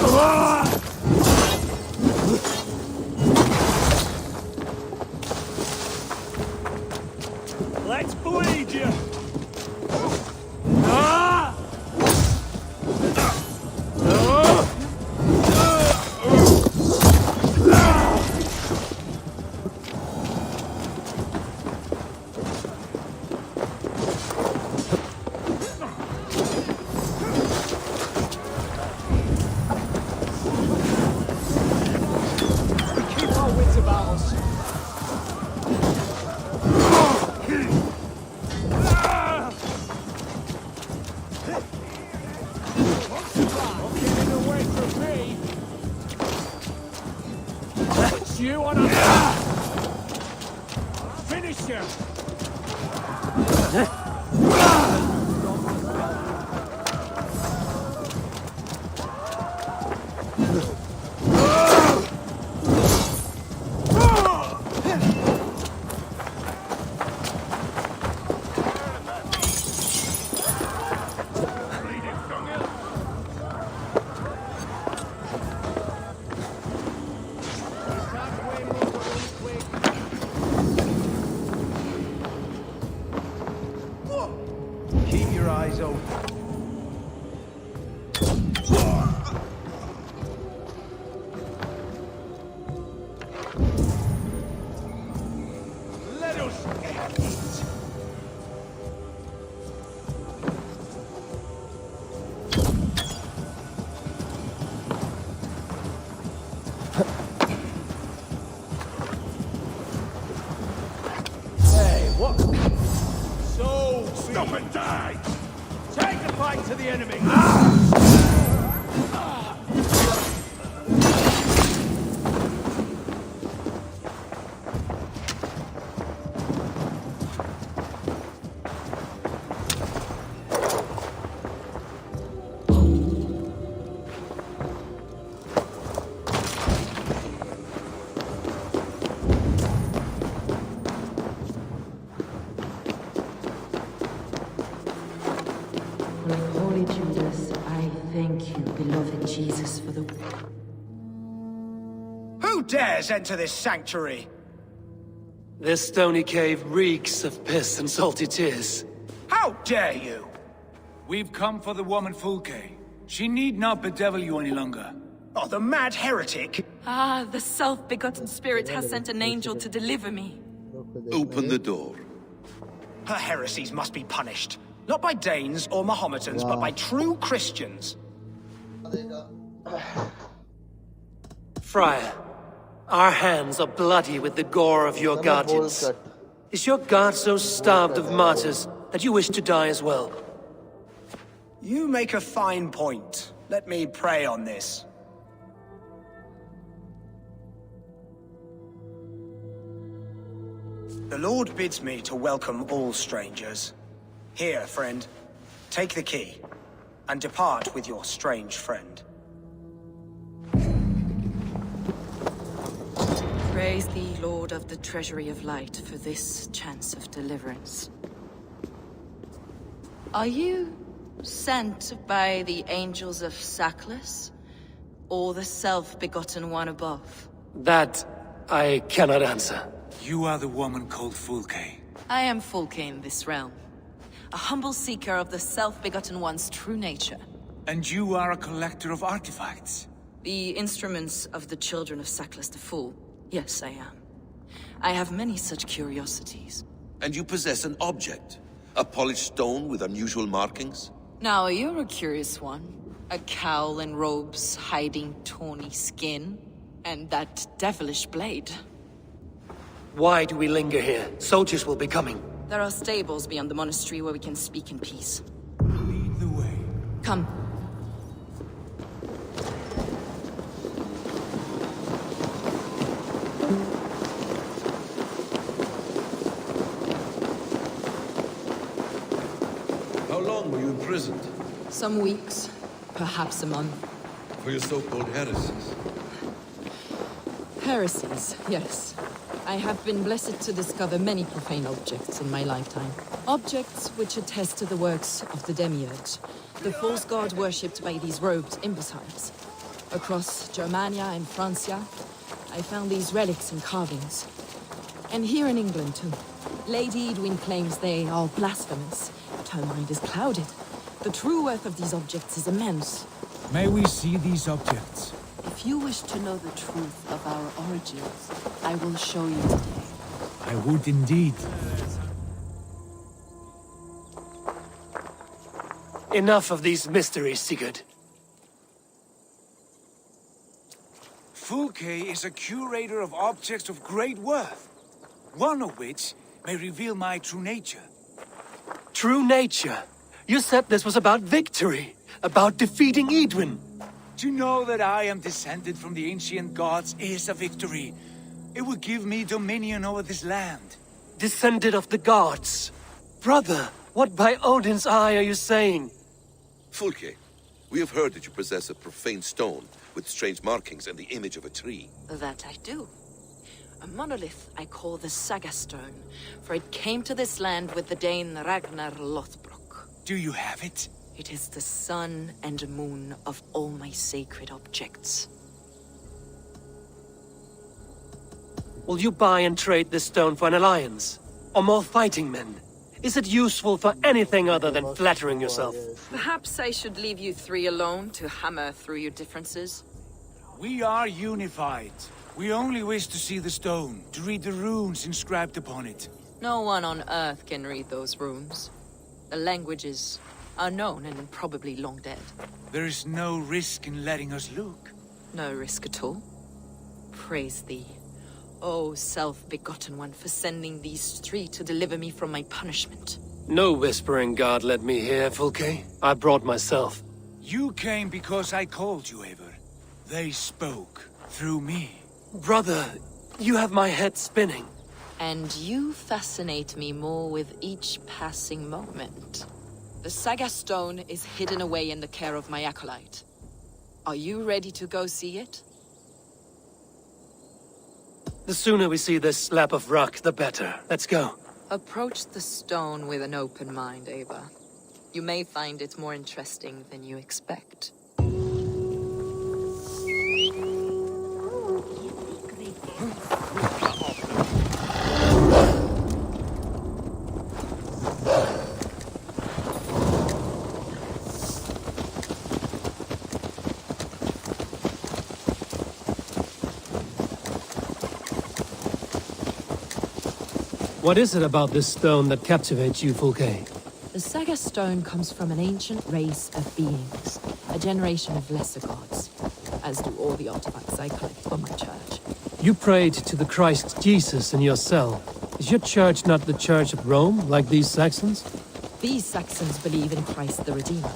Let's bleed you! Keep our wits about us. Not getting away from me. Put you on a finish you. Keep your eyes open. Let us end it. Hey, what? So stop and die! Take the fight to the enemy! Holy Judas, I thank you, beloved Jesus, for the... Who dares enter this sanctuary? This stony cave reeks of piss and salty tears. How dare you? We've come for the woman Fulke. She need not bedevil you any longer. Oh, the mad heretic! Ah, the self-begotten spirit has sent an angel to deliver me. Open the door. Her heresies must be punished. Not by Danes or Mahometans, but by true Christians. Friar, our hands are bloody with the gore of your guardians. Is your God so starved of martyrs that you wish to die as well? You make a fine point. Let me pray on this. The Lord bids me to welcome all strangers. Here, friend, take the key, and depart with your strange friend. Praise thee, Lord of the Treasury of Light, for this chance of deliverance. Are you sent by the angels of Sackless, or the self-begotten one above? That I cannot answer. You are the woman called Fulke. I am Fulke in this realm, a humble seeker of the self-begotten one's true nature. And you are a collector of artifacts. The instruments of the children of Sackless the Fool. Yes, I am. I have many such curiosities. And you possess an object? A polished stone with unusual markings? Now, you're a curious one. A cowl and robes hiding tawny skin, and that devilish blade. Why do we linger here? Soldiers will be coming. There are stables beyond the monastery where we can speak in peace. Lead the way. Come. How long were you imprisoned? Some weeks, perhaps a month. For your so-called heresies? Heresies, yes. I have been blessed to discover many profane objects in my lifetime. Objects which attest to the works of the Demiurge, the false god worshipped by these robed imbeciles. Across Germania and Francia, I found these relics and carvings. And here in England, too. Lady Edwin claims they are blasphemous, but her mind is clouded. The true worth of these objects is immense. May we see these objects? If you wish to know the truth of our origins, I will show you today. I would indeed. Enough of these mysteries, Sigurd. Fulke is a curator of objects of great worth, one of which may reveal my true nature. True nature? You said this was about victory, about defeating Edwin. To know that I am descended from the ancient gods is a victory. It will give me dominion over this land. Descended of the gods? Brother, what by Odin's eye are you saying? Fulke, we have heard that you possess a profane stone with strange markings and the image of a tree. That I do. A monolith I call the Saga Stone, for it came to this land with the Dane Ragnar Lothbrok. Do you have it? It is the sun and moon of all my sacred objects. Will you buy and trade this stone for an alliance? Or more fighting men? Is it useful for anything other than flattering yourself? Perhaps I should leave you three alone to hammer through your differences? We are unified. We only wish to see the stone, to read the runes inscribed upon it. No one on Earth can read those runes. The languages are known and probably long dead. There is no risk in letting us look. No risk at all. Praise thee, O self-begotten one, for sending these three to deliver me from my punishment. No whispering god led me here, Fulke. I brought myself. You came because I called you, Eivor. They spoke through me. Brother, you have my head spinning. And you fascinate me more with each passing moment. The Saga Stone is hidden away in the care of my acolyte. Are you ready to go see it? The sooner we see this slab of rock, the better. Let's go. Approach the stone with an open mind, Ava. You may find it more interesting than you expect. What is it about this stone that captivates you, Fulke? The Saga Stone comes from an ancient race of beings, a generation of lesser gods, as do all the artifacts I collect for my church. You prayed to the Christ Jesus in your cell. Is your church not the Church of Rome, like these Saxons? These Saxons believe in Christ the Redeemer,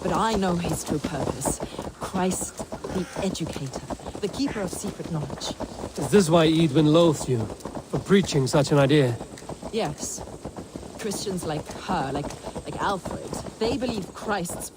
but I know his true purpose. Christ the Educator, the keeper of secret knowledge. Is this why Edwin loathed you? For preaching such an idea? Yes. Christians like her, like Alfred, they believe Christ's...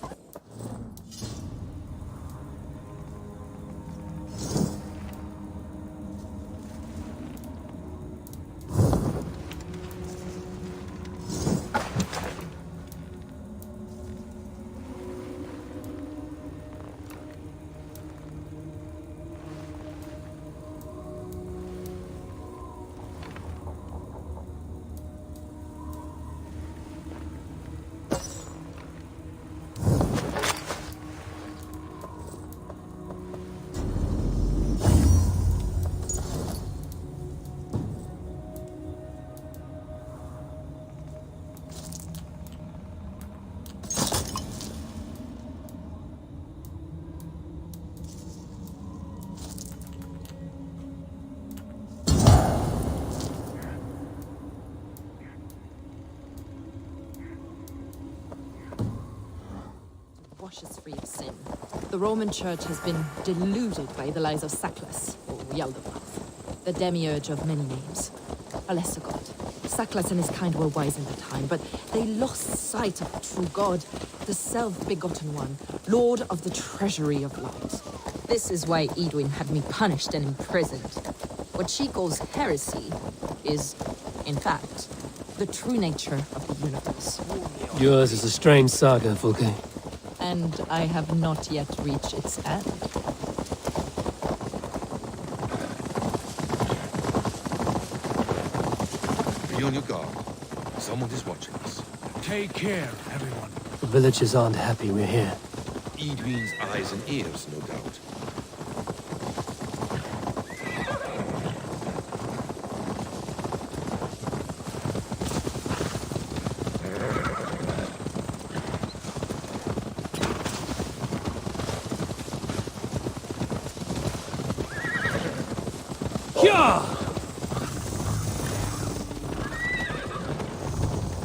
wash us free of sin. The Roman Church has been deluded by the lies of Saklas, or Yaldabaoth, the demiurge of many names. A lesser god. Saklas and his kind were wise in their time, but they lost sight of the true god, the self-begotten one, lord of the treasury of light. This is why Edwin had me punished and imprisoned. What she calls heresy is, in fact, the true nature of the universe. Yours is a strange saga, Fulke. And I have not yet reached its end. Be on your guard. Someone is watching us. Take care, everyone. The villagers aren't happy we're here. Edwin's eyes and ears, no doubt.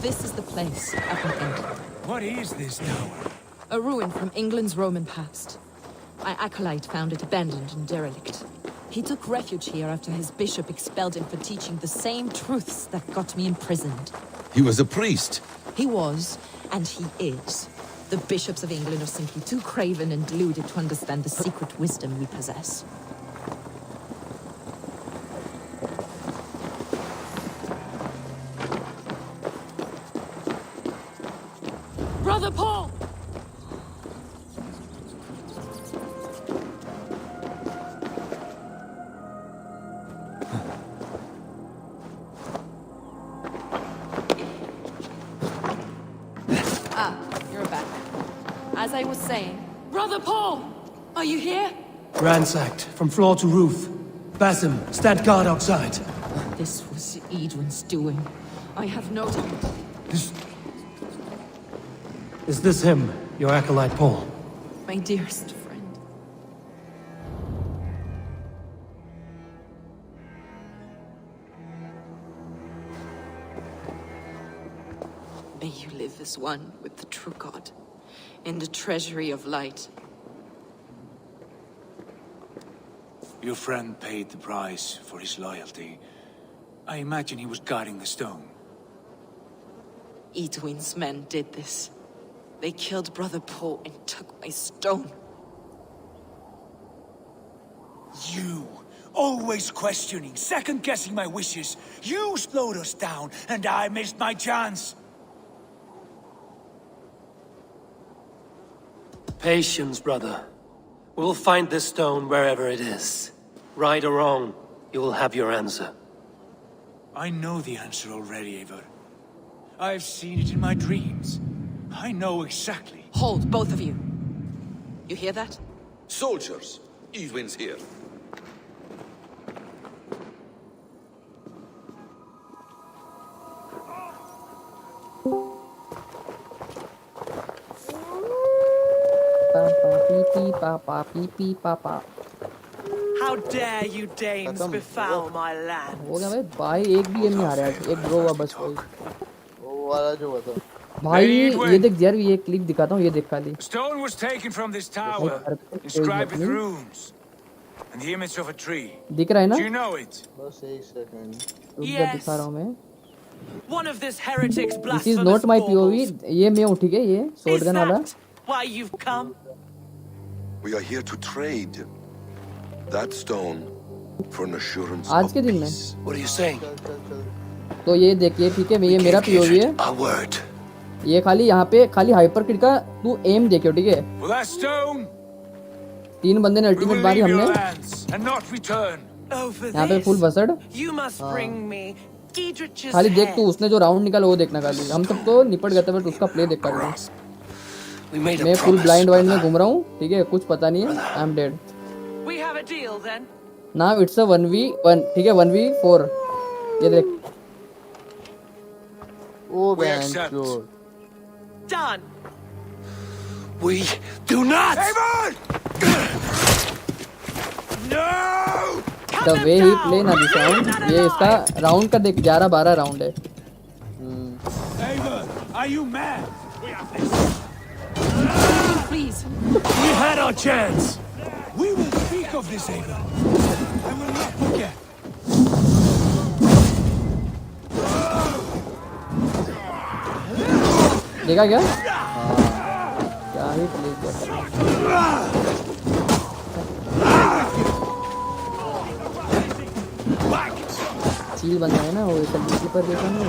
This is the place up in England. What is this tower? A ruin from England's Roman past. My acolyte found it abandoned and derelict. He took refuge here after his bishop expelled him for teaching the same truths that got me imprisoned. He was a priest. He was, and he is. The bishops of England are simply too craven and deluded to understand the secret wisdom we possess. Brother Paul! You're back. As I was saying, Brother Paul! Are you here? Ransacked, from floor to roof. Basim, stand guard outside. This was Edwin's doing. I have no doubt. Is this him, your acolyte Paul? My dearest friend. May you live as one with the true God, in the treasury of light. Your friend paid the price for his loyalty. I imagine he was guarding the stone. Edwin's men did this. They killed Brother Paul and took my stone. You, always questioning, second-guessing my wishes. You slowed us down, and I missed my chance. Patience, brother. We'll find this stone wherever it is. Right or wrong, you will have your answer. I know the answer already, Eivor. I've seen it in my dreams. I know exactly. Hold, both of you. You hear that? Soldiers, Edwin's here. How dare you Danes befoul my land? हो गया भाई एक भी M नहीं आ रहा है एक draw हुआ बस कोई वो वाला जो हुआ था भाई ये देख यार ये क्लिक दिखाता हूँ ये देख खाली Stone was taken from this tower, inscribed with runes, and the image of a tree. दिख रहा है ना? Do you know it? बस एक सेकंड रुक दिखा रहा हूँ मैं One of this heretic's This is blasphemous not my baubles. POV ये मैं हूँ ठीक है ये Is शॉटगन वाला that why you've come? We are here to trade that stone for an assurance आज of के दिन में peace. What are you saying? तो ये देखिए ठीक है ये मेरा POV है A word. ये खाली यहाँ पे खाली हाइपर क्लिक का तू एम देखियो ठीक है For that stone, 3 बंदे ने we अल्टीमेट will मारी leave your हमने lands and not return. Oh, for यहाँ पे this, फुल बसड़ you must bring me Diedrich's खाली देख head. तू उसने जो राउंड निकाला वो देखना खाली हम सब तो निपट गए थे बट उसका प्ले देख कर मैं फुल ब्लाइंड वाइंड में घूम रहा हूँ ठीक है कुछ पता नहीं है I am dead We have a deal then. Now it's a 1v1 ठीक है 1v4 ये देख ओ We बहन accept. चोद Done. We do not! No! The way he play ना दिस राउंड ये इसका राउंड का देख 11-12 राउंड है Eivor, are you mad? Please. We had our chance! We will speak of this, Eivor. I will not forget. देखा क्या क्या ही play किया चील बन रहा है ना वो एक पर देखा ना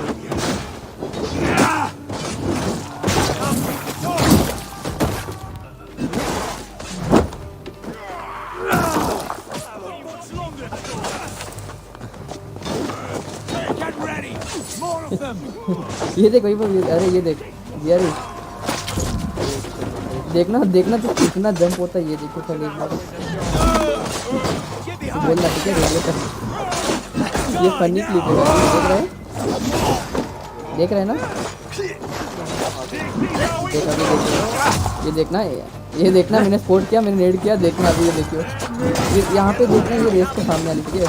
ये देख वही पर, अरे ये देख यार, देखना देखना तो कितना जंप होता है, ये देखो खाली एक बार बोलना, ठीक है रेडियो कर। ये फनी क्लिप है, देख रहे हैं ना, देख अभी देखो, ये देखना मैंने स्पोर्ट किया, मैंने नेड किया, देखना अभी ये देखियो, यहाँ पे देखना, ये रेस के सामने वाली, ठीक है।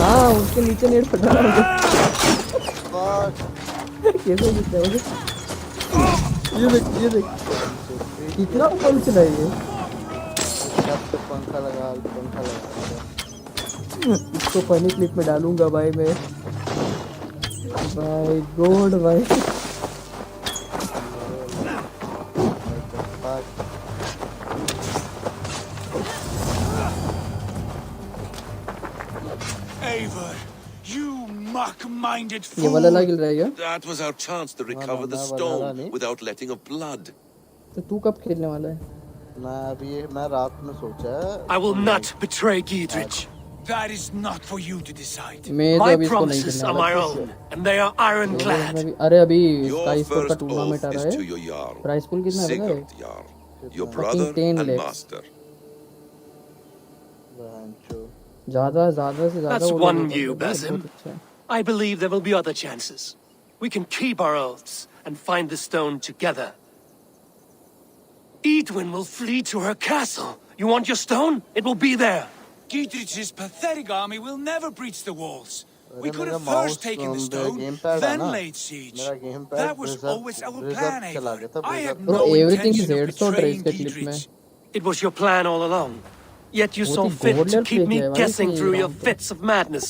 हाँ उसके नीचे नेट फट रहा है। कैसे जीतता है ये देख कितना ऊपर चला है ये। पंखा लगा इसको फनी क्लिप में डालूंगा भाई मैं, भाई गॉड भाई। Eivor, you muck-minded ये वाला fool! लग रहा है क्या? That was our chance to recover the stone without letting of blood. तो तू कब खेलने वाला है? मैं रात में सोचा है। I will not betray Giedrich. That is not for you to decide. मैं तो My अभी इसको नहीं promises खेलने are my वाला। own, and they are ironclad. अरे अभी Your स्काई स्पोर्ट का first टूर्नामेंट आ oath रहा is to है, your Jarl, प्राइस पूल कितना है पता है? Sigurd Jarl, your brother 10 and lakhs। master. ज़्यादा से ज़्यादा That's वो one लोग view, बहुत Basim. अच्छा है। I believe there will be other chances. We can keep our oaths and find the stone together. Edwin will flee to her castle. You want your stone? It will be there. Giedrich's pathetic army will never breach the walls. We could have मेरा first taken the mouse stone, gamepad है then ना, laid siege. मेरा gamepad That was reserve- always our reserve plan, चला गया था, Eivor. I had reserve- Bro, no everything is intention of headshot है betraying इसके clip में। Giedrich. It was your plan all along. Yet you वो saw तो fit to गोल्डर keep play me किया है भाई guessing इसने through ये your round पे। fits of madness.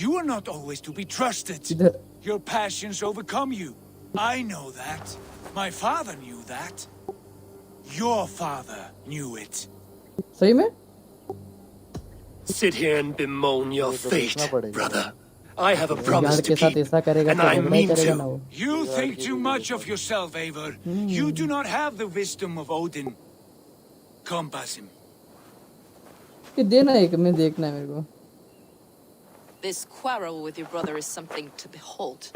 You are not always to be trusted. इधर Your passions overcome you. I know that. My father knew that. Your father knew it. सही में? Sit here and bemoan your तो fate, देखना पड़ेगा। brother. I have a promise यार to के साथ keep, ऐसा करेगा and तो I झगड़ा ही mean करेगा ना to. वो। You think too much of yourself, Eivor. You do not have the wisdom of Odin. Come, Basim. कि देना एक में देखना है मेरे को। This quarrel with your brother is something to behold.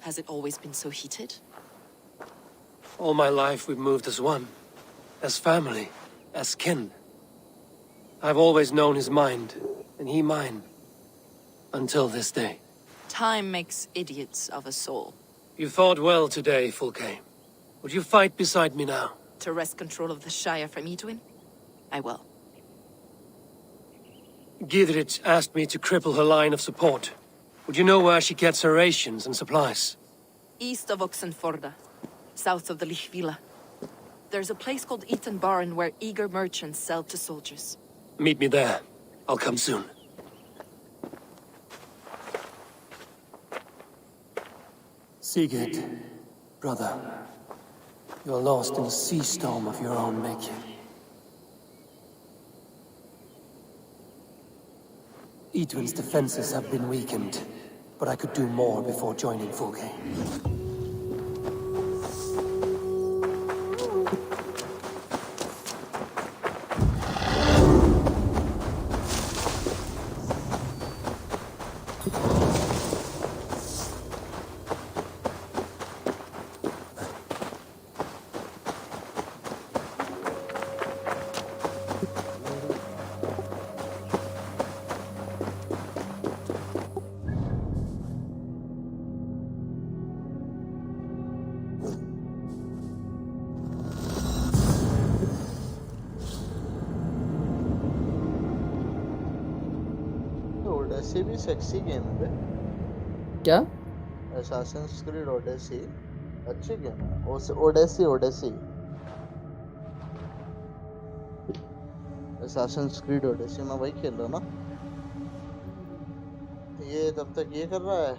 Has it always been so heated? All my life we've moved as one, as family, as kin. I've always known his mind, and he mine. Until this day. Time makes idiots of us all. You fought well today, Fulke. Would you fight beside me now? To wrest control of the Shire from Edwin? I will. Giedrich asked me to cripple her line of support. Would you know where she gets her rations and supplies? East of Oxenforda, south of the Lichvila. There's a place called Eaton Barn where eager merchants sell to soldiers. Meet me there. I'll come soon. Sigurd, brother, you are lost in a sea storm of your own making. Edwin's defenses have been weakened, but I could do more before joining Fulke. Odyssey भी sexy game है क्या? Assassin's Creed Odyssey अच्छी game है। Odyssey Assassin's Creed Odyssey मैं वही खेल रहा ना। ये तब तक ये कर रहा है।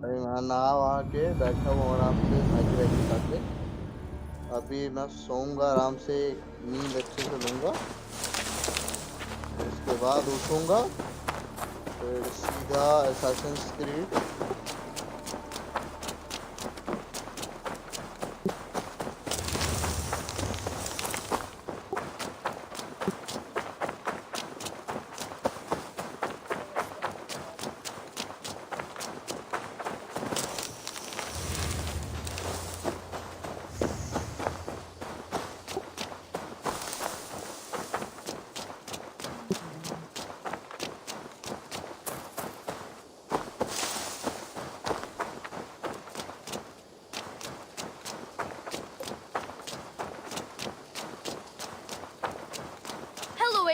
मैं नहा वहा के बैठा हूँ आराम से मैगी वैगी खा के। अभी मैं सोऊंगा आराम से, नींद अच्छे से लूँगा, उसके बाद उठूँगा, फिर सीधा Assassin's Creed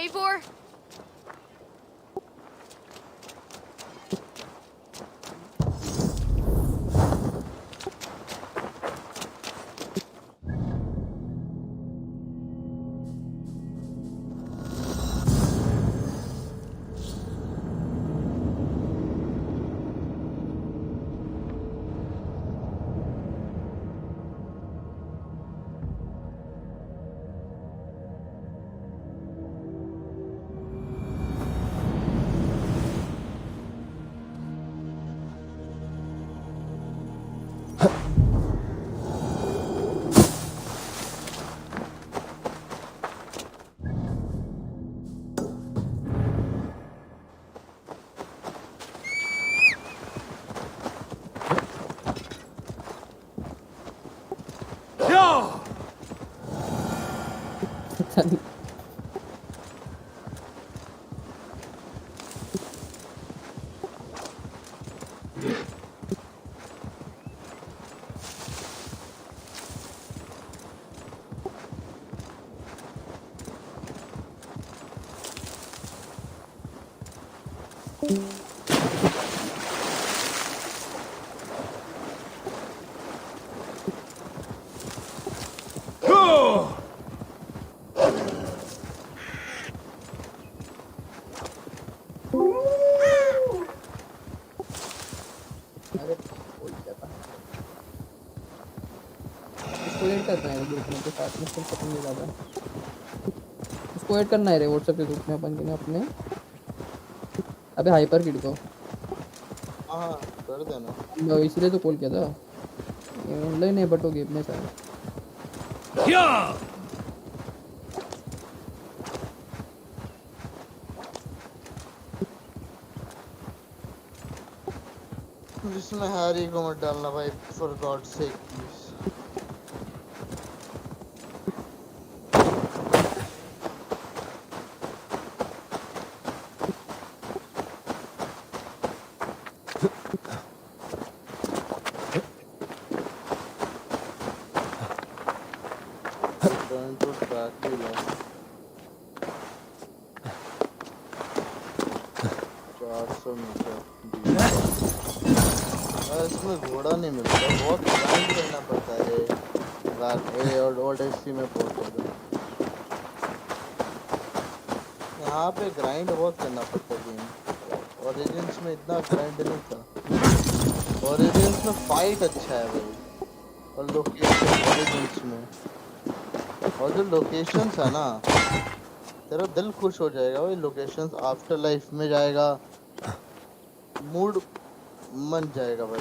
pay for? इसको ऐड करना है ग्रुप में, तो साथ में फिर पता नहीं लगा। उसको ऐड करना है रे व्हाट्सएप के ग्रुप में अपन के अपने। अबे हाइपर किड को हाँ कर देना। मैं इसलिए तो कॉल किया था, ये ऑनलाइन है बट वो गेम में सारा। जिसमें हैरी को मत डालना भाई, फॉर गॉड सेक प्लीज। इसमें घोड़ा नहीं मिलता, बहुत ग्राइंड करना पड़ता है और ओडेसी में बहुत यहाँ पे ग्राइंड बहुत करना पड़ता है गेम। ओरिजिन्स में इतना ग्राइंड नहीं था। ओरिजिन्स में फाइट अच्छा है भाई, और लोकेशन ओरिजिन्स में, और जो लोकेशंस है ना तेरा दिल खुश हो जाएगा भाई। लोकेशंस आफ्टर लाइफ में जाएगा, मूड मन जाएगा भाई।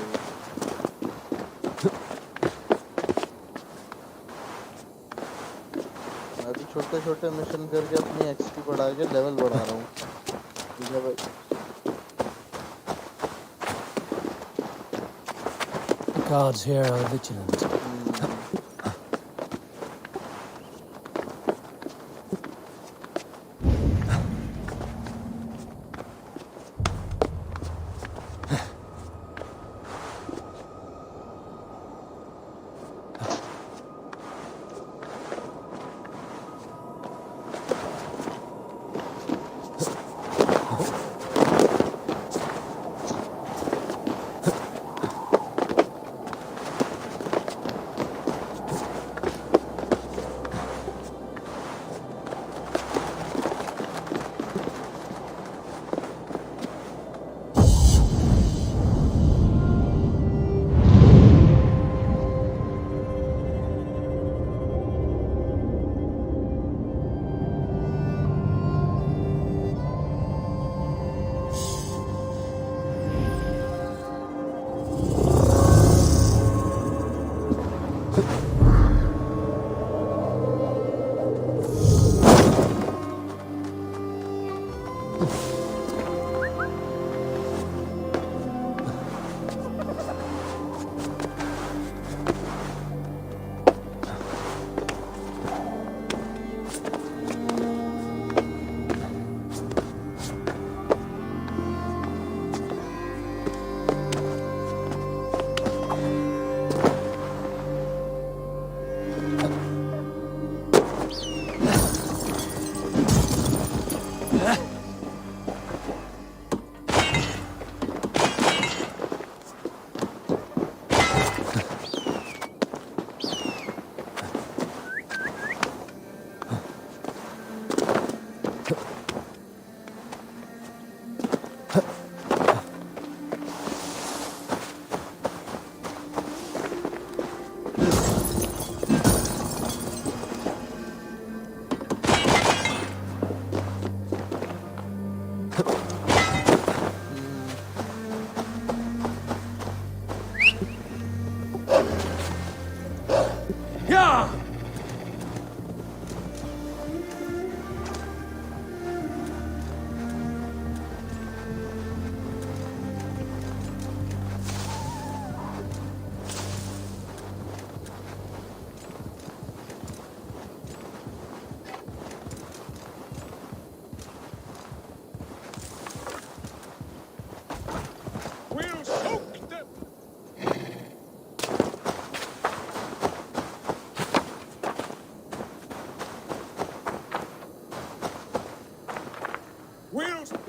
मैं भी छोटे छोटे मिशन करके अपनी एक्सपी बढ़ा के लेवल बढ़ा रहा हूँ, ठीक है भाई। The guards here are vigilant.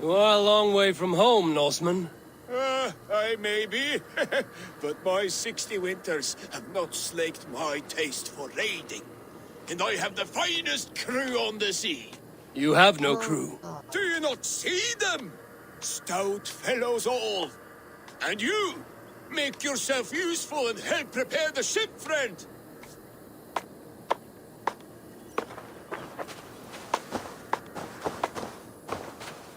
You are a long way from home, Norseman. I may be, but my 60 winters have not slaked my taste for raiding. And I have the finest crew on the sea. You have no crew. Do you not see them? Stout fellows all. And you, make yourself useful and help prepare the ship, friend.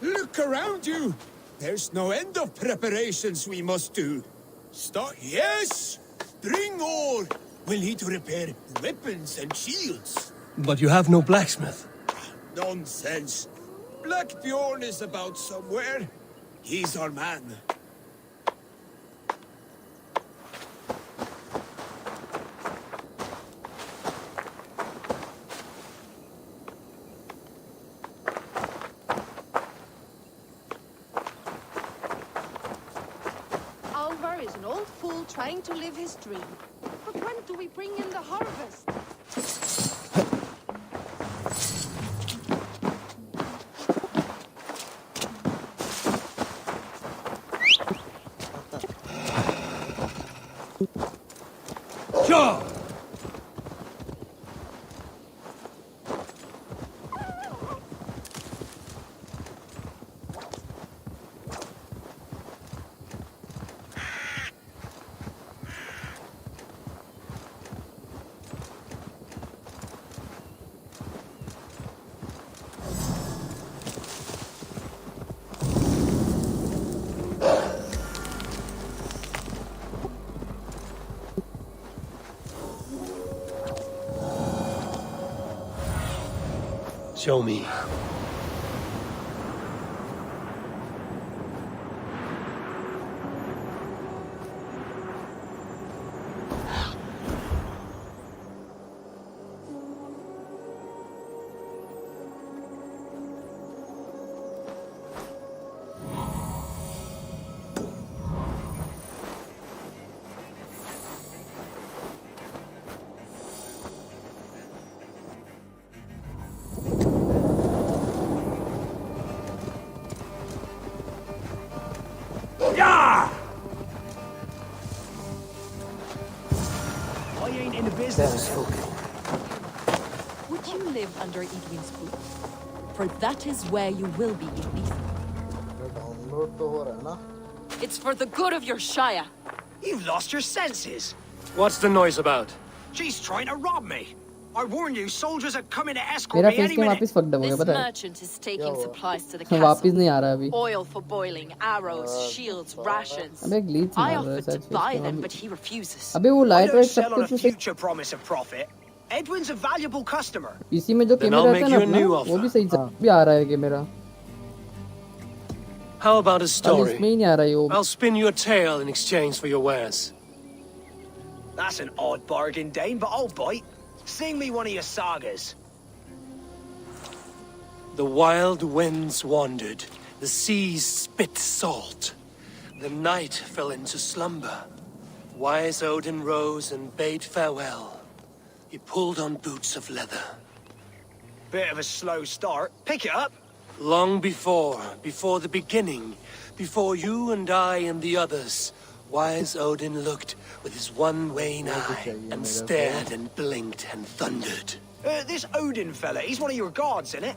Look around you. There's no end of preparations we must do. Start, yes! Bring ore. We'll need to repair weapons and shields. But you have no blacksmith. Nonsense. Black Bjorn is about somewhere. He's our man. Alvar is an old fool trying to live his dream. But when do we bring in the harvest? Sure! Show me. Would you live under Edwin's roof? For that is where you will be, Ethan. It's for the good of your Shire. You've lost your senses. What's the noise about? She's trying to rob me. I warn you, soldiers are coming to escort मेरा me face any क्या minute. वापस fucked up हो गया This पता है? merchant is taking supplies to the वापस castle. नहीं आ रहा अभी. Oil for boiling, arrows, shields, rations. अबे glitch I मार रहा है offered to शायद buy face them, में. but he refuses. अबे वो I light don't white sell सब on a कुछ future promise of profit. Edwin's a valuable customer. PC में जो Then कैमरा I'll रहता है make ना you a अपना new वो offer. भी सही से भी आ रहा है कैमरा. How about a खाली story? इसमें ही नहीं आ रहा है वो. I'll spin you a tale in exchange for your wares. That's an odd bargain, Dane, but I'll bite. Sing me one of your sagas. The wild winds wandered, the seas spit salt. The night fell into slumber. Wise Odin rose and bade farewell. He pulled on boots of leather. Bit of a slow start. Pick it up. Long before the beginning, before you and I and the others, Wise Odin looked with his one wan eye and stared and blinked and thundered. This Odin fella, he's one of your gods, innit?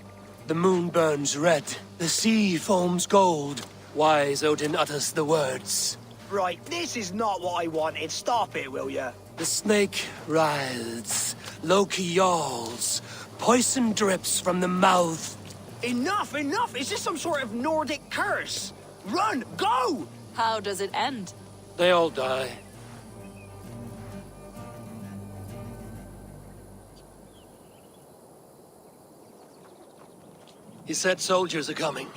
The moon burns red, the sea foams gold. Wise Odin utters the words. Right, this is not what I wanted. Stop it, will ya? The snake writhes, Loki yawls, poison drips from the mouth. Enough, enough! Is this some sort of Nordic curse? Run! Go! How does it end? They all die. He said soldiers are coming.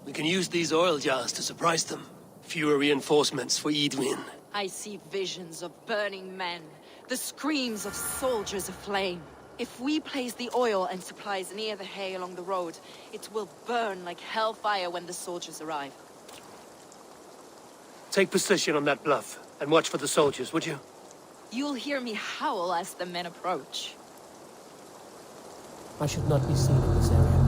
We can use these oil jars to surprise them. Fewer reinforcements for Edwin. I see visions of burning men, the screams of soldiers aflame. If we place the oil and supplies near the hay along the road, it will burn like hellfire when the soldiers arrive. Take position on that bluff, and watch for the soldiers, would you? You'll hear me howl as the men approach. I should not be seen in this area.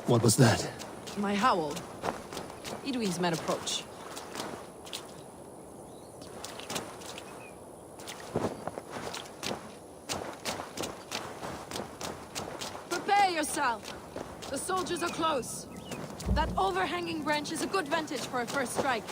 What was that? My howl. Edwin's men approach. Prepare yourself! The soldiers are close. That overhanging branch is a good vantage for a first strike.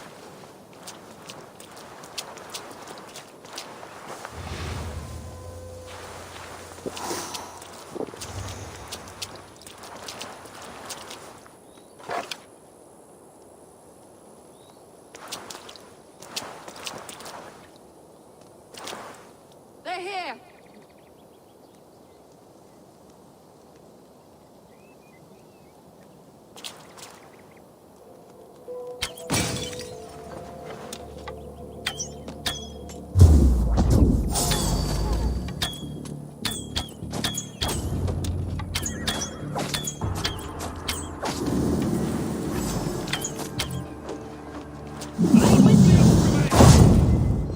They're here!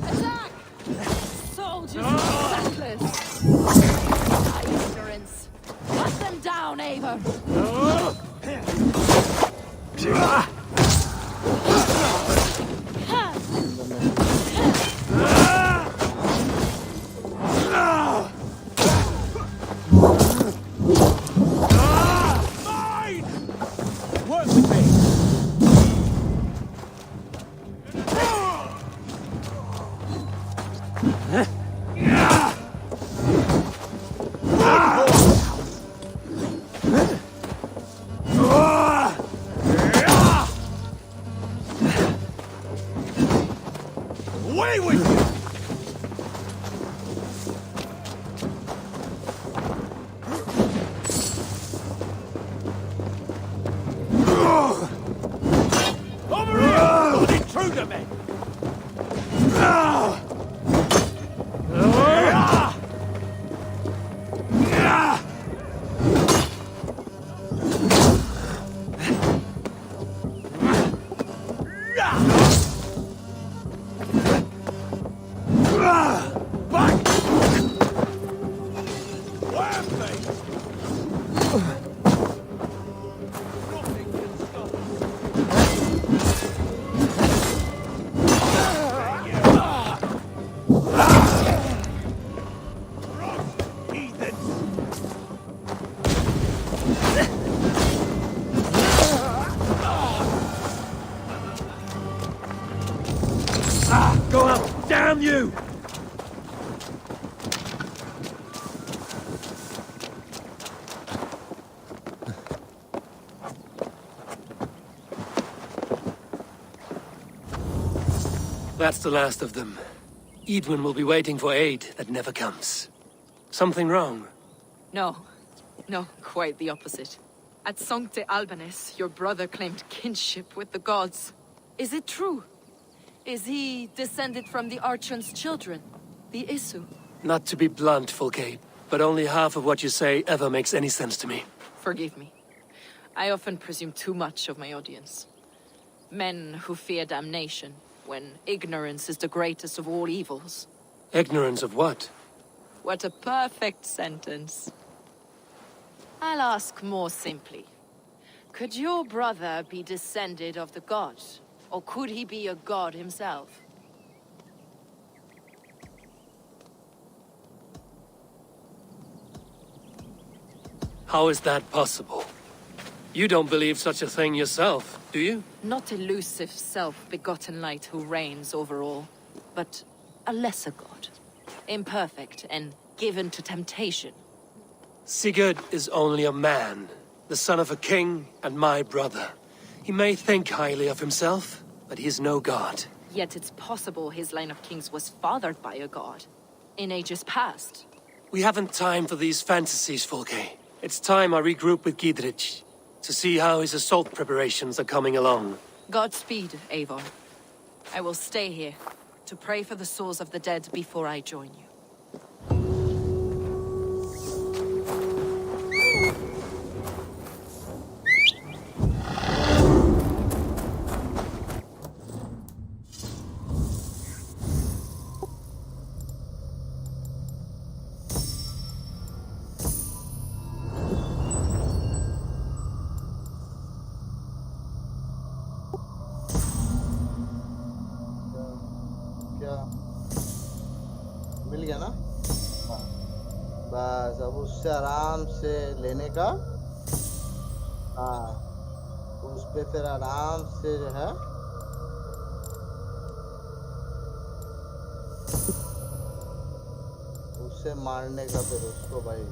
Attack! Soldiers of Sackless! Ignorance! Cut them down, Eivor! Mine! Work with me! Away with you! Over here! Not intruder, men! Back! Wham me! Nothing can stop us. Go up! Damn you! That's the last of them. Edwin will be waiting for aid that never comes. Something wrong? No. No, quite the opposite. At Sancte Albanus, your brother claimed kinship with the gods. Is it true? Is he descended from the Archon's children, the Isu? Not to be blunt, Fulke, but only half of what you say ever makes any sense to me. Forgive me. I often presume too much of my audience. Men who fear damnation, when ignorance is the greatest of all evils. Ignorance of what? What a perfect sentence. I'll ask more simply. Could your brother be descended of the gods? Or could he be a god himself? How is that possible? You don't believe such a thing yourself, do you? Not elusive self-begotten light who reigns over all, but a lesser god. Imperfect and given to temptation. Sigurd is only a man, the son of a king and my brother. He may think highly of himself, but he is no god. Yet it's possible his line of kings was fathered by a god. In ages past. We haven't time for these fantasies, Fulke. It's time I regroup with Giedrich, to see how his assault preparations are coming along. Godspeed, Eivor. I will stay here, to pray for the souls of the dead before I join you. मिल गया ना? हाँ बस अब उससे आराम से लेने का। हाँ उस पे फिर आराम से जो है उससे मारने का फिर उसको भाई।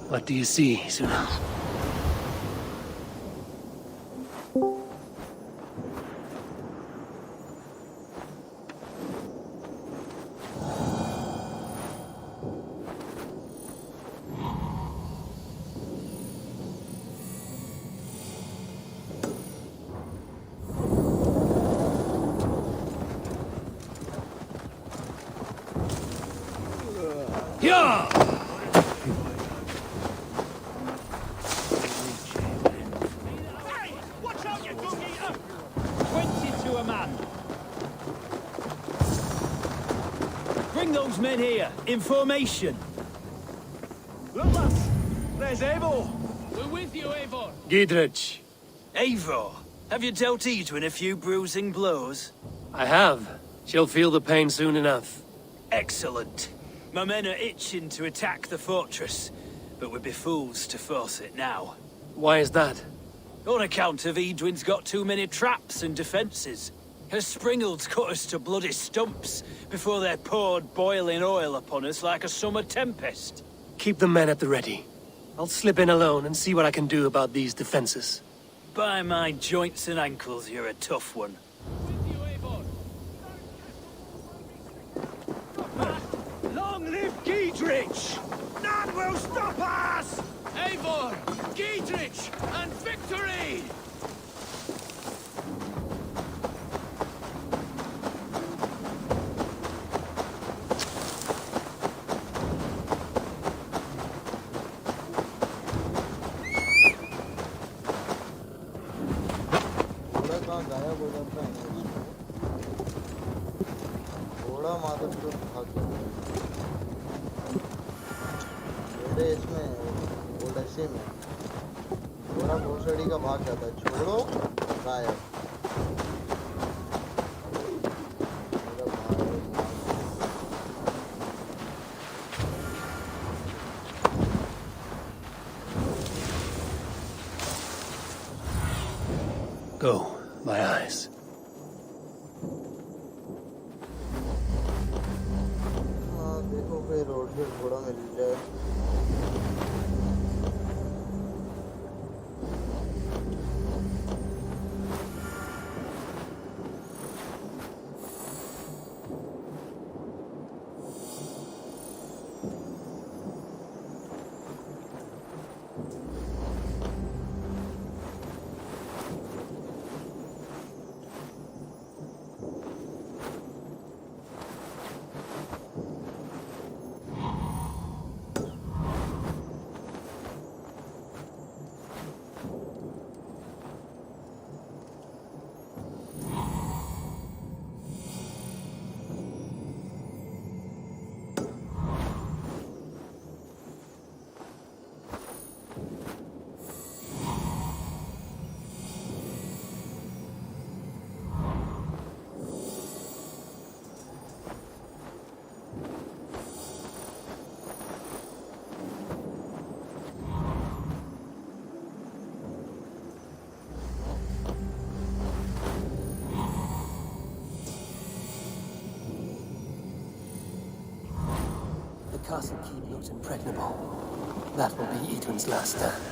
What do you see, Suna? Yeah! Men here, in formation. Look, lads! There's Eivor! We're with you, Eivor. Giedrich. Eivor, have you dealt Edwin a few bruising blows? I have. She'll feel the pain soon enough. Excellent. My men are itching to attack the fortress, but we'd be fools to force it now. Why is that? On account of Edwin's got too many traps and defences. Her Springalds cut us to bloody stumps before they poured boiling oil upon us like a summer tempest. Keep the men at the ready. I'll slip in alone and see what I can do about these defenses. By my joints and ankles, you're a tough one. Long live Giedrich! None will stop us! Eivor! Giedrich! And victory! गायब हो जाता है थोड़ा मादक तो भाग जाता है मेरे इसमें ओडेसी में थोड़ा भोसड़ी का भाग जाता है छोड़ो गायब Go, my eyes. हाँ देखो कोई रोड पे घोड़ा मिल जाए The castle keep looks impregnable. That will be Edwin's last stand.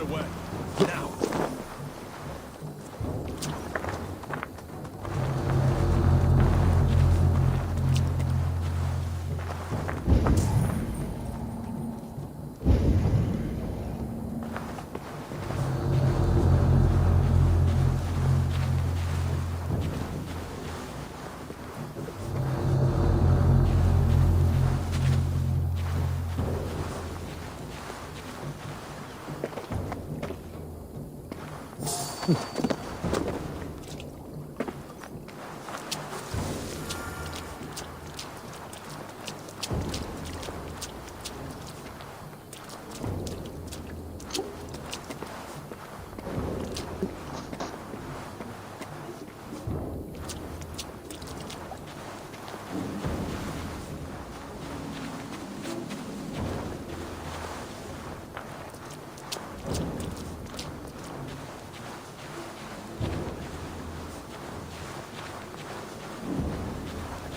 away. Now.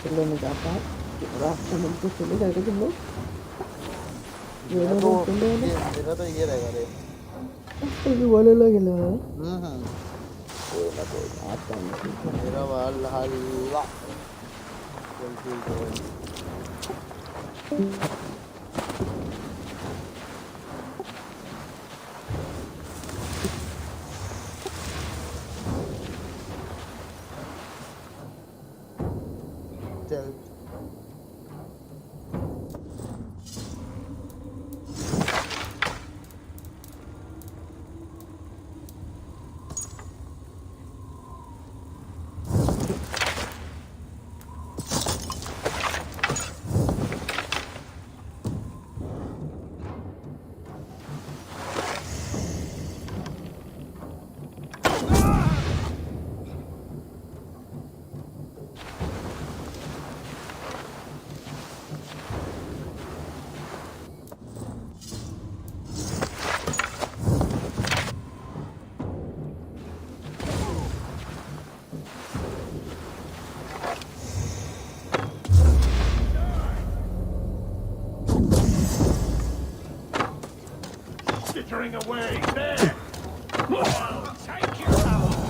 चलो मैं जाता हूँ रास्ते मिलते चले जाएगा तुम लोग मेरा तो ये रहेगा रे अभी वाले लगे ना कोई ना आता हूँ मेरा वाला चल Skittering away, there! I'll take you out!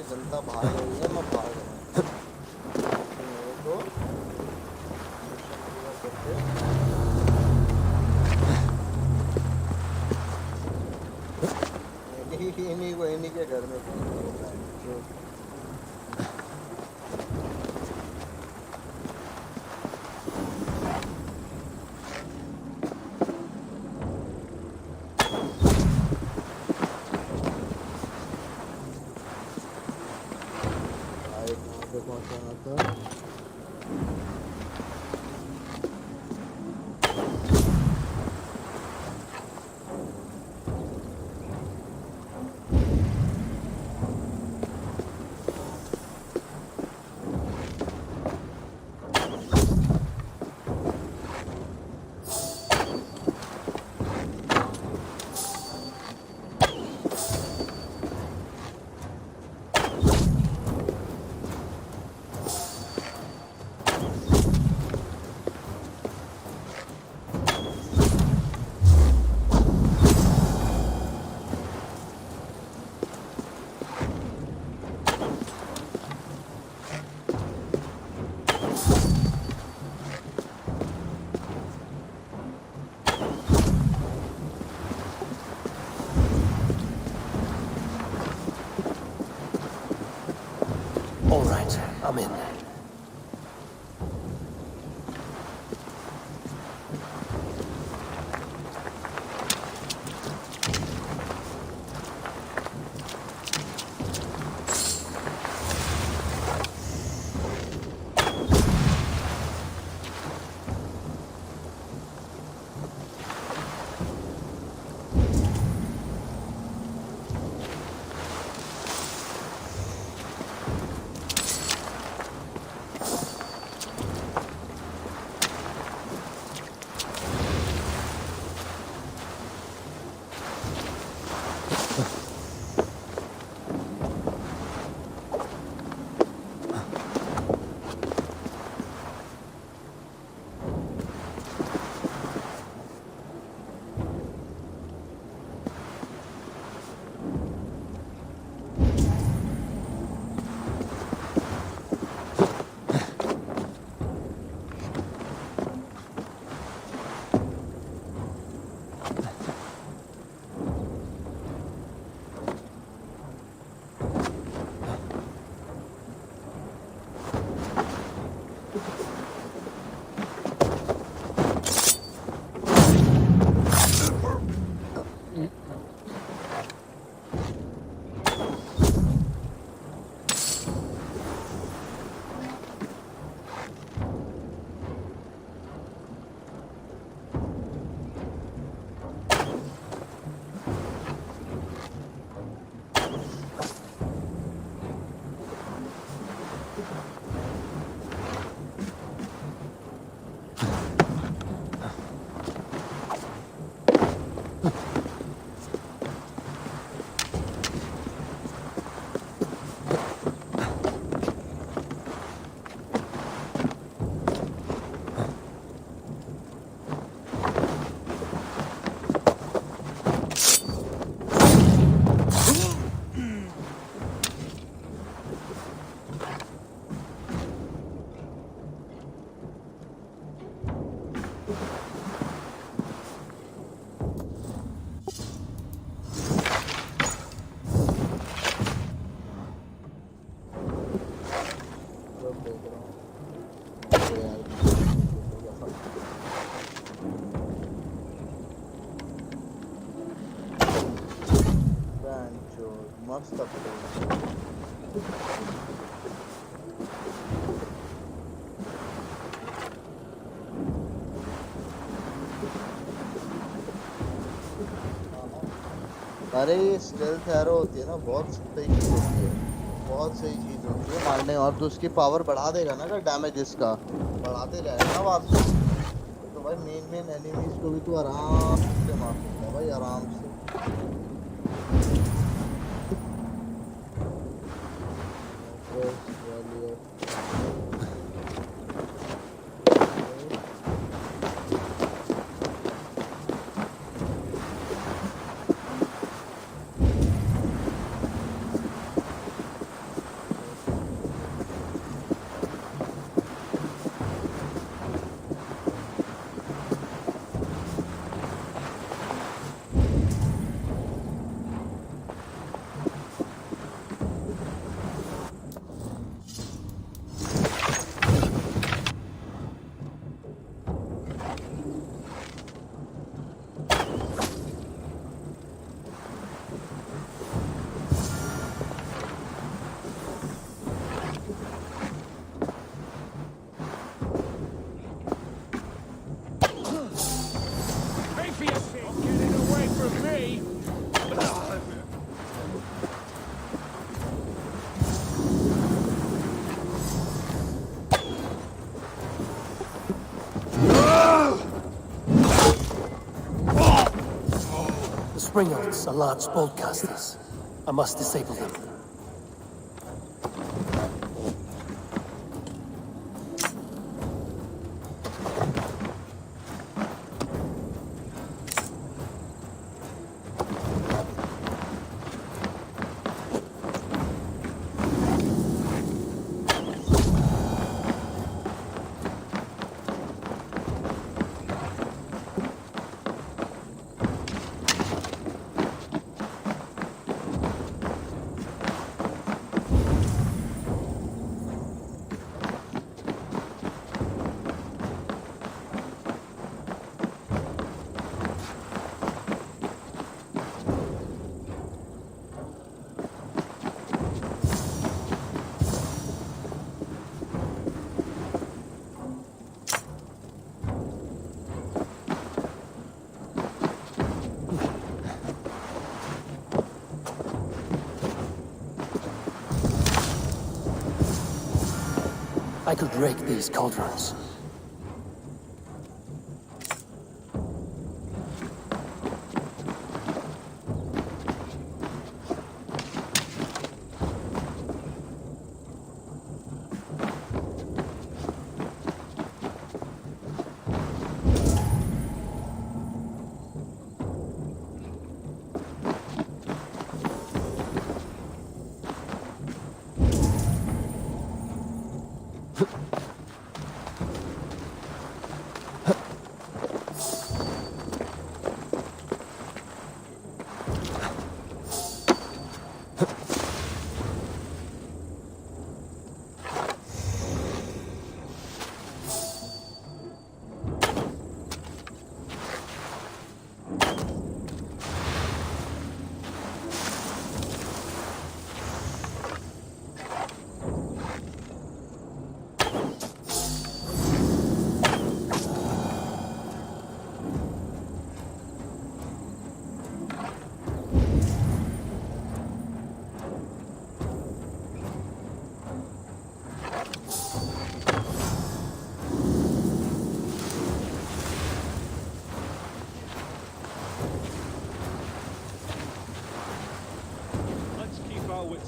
जनता भाग रही है, मैं भाग रहा हूँ। मेरे को इन्हीं के घर में जो All right, I'm in. मस्त अरे ये स्टेल्थ एरो होती है ना, बहुत सही चीज होती है, बहुत सही चीज होती है मारने। और तो उसकी पावर बढ़ा देगा ना, अगर डैमेज इसका बढ़ाते जाएगा ना बाद में, तो भाई मेन एनिमीज को भी तू आराम से मार सकता है भाई, आराम से। Springers are large boltcasters. I must disable them. I could rake these cauldrons.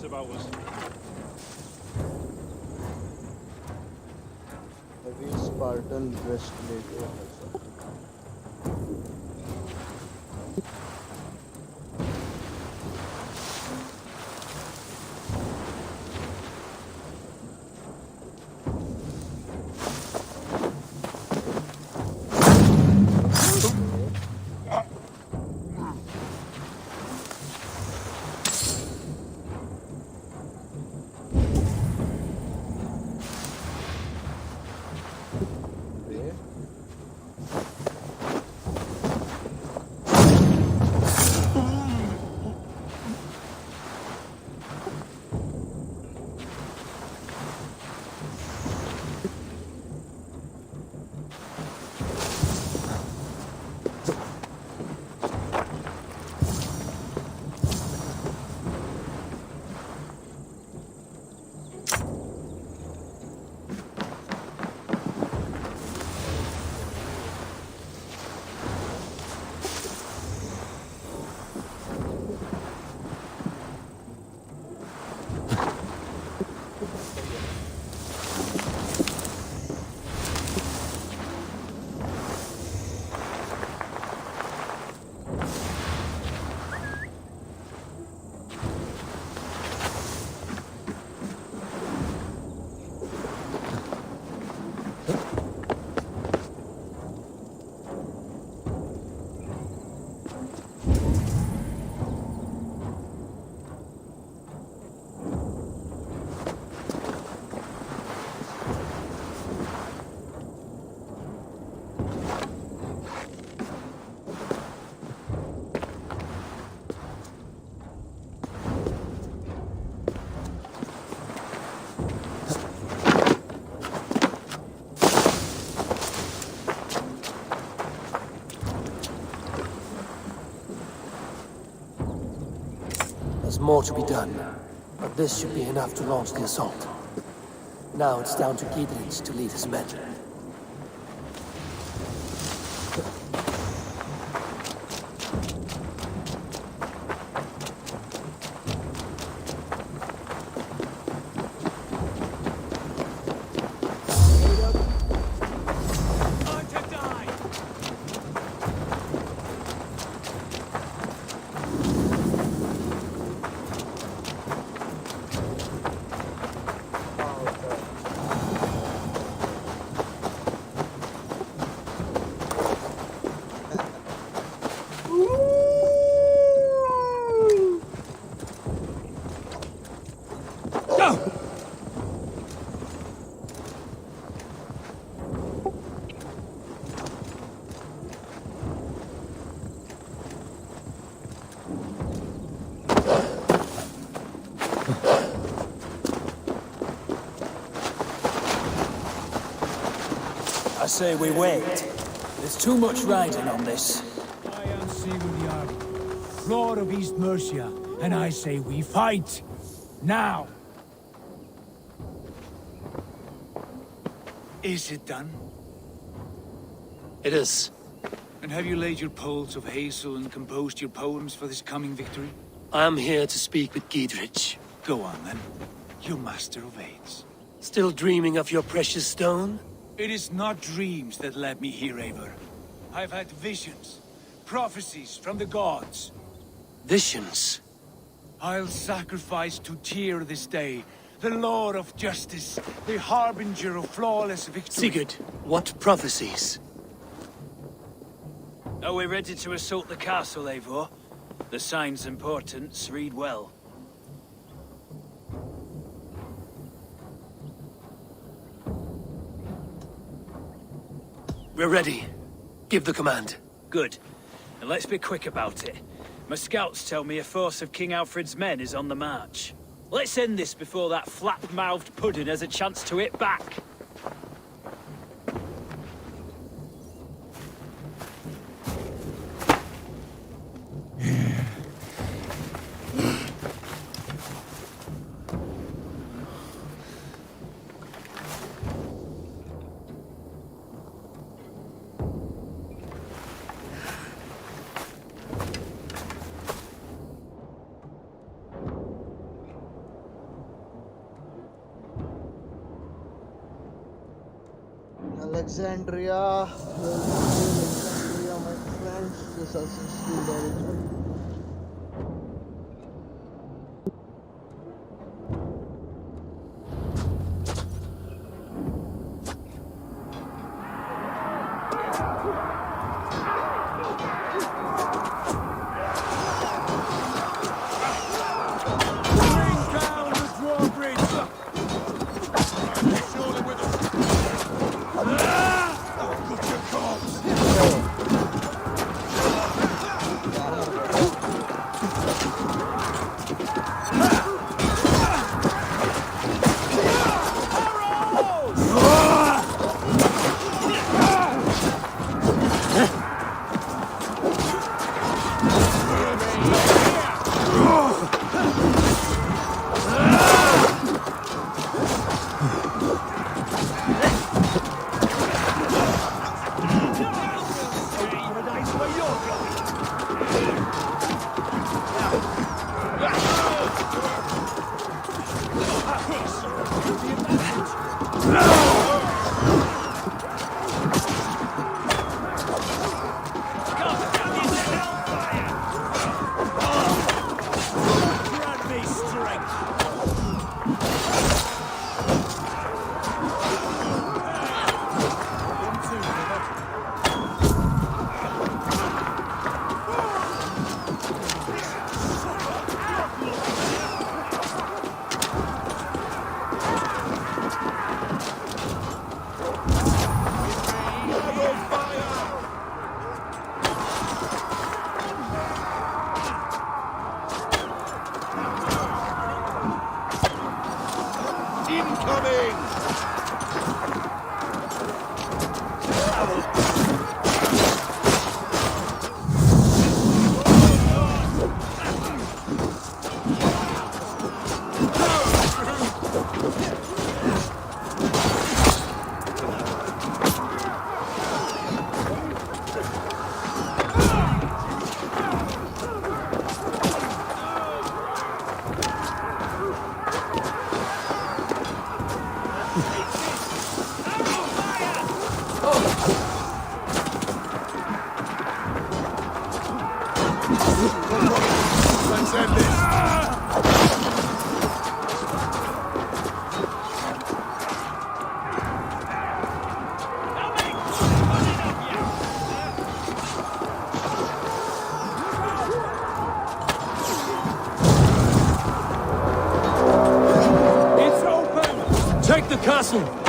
About us. Heavy Spartan breastplate. There's more to be done, but this should be enough to launch the assault. Now it's down to Giedrich to lead his men. say we wait. There's too much riding on this. I am Sigurd, Lord of East Mercia, and I say we fight! Now! Is it done? It is. And have you laid your poles of hazel and composed your poems for this coming victory? I am here to speak with Giedrich. Go on, then. You master of aids. Still dreaming of your precious stone? It is not dreams that led me here, Eivor. I've had visions, prophecies from the gods. Visions? I'll sacrifice to Tyr this day, the Lord of Justice, the harbinger of flawless victory. Sigurd, what prophecies? Are we ready to assault the castle, Eivor? The signs and portents read well. We're ready. Give the command. Good. And let's be quick about it. My scouts tell me a force of King Alfred's men is on the march. Let's end this before that flap-mouthed pudding has a chance to hit back. Alexandria, my friends. Assassin's Creed Origins. castle!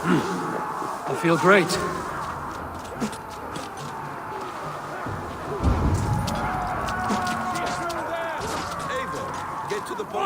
I feel great. Eivor, get to the point.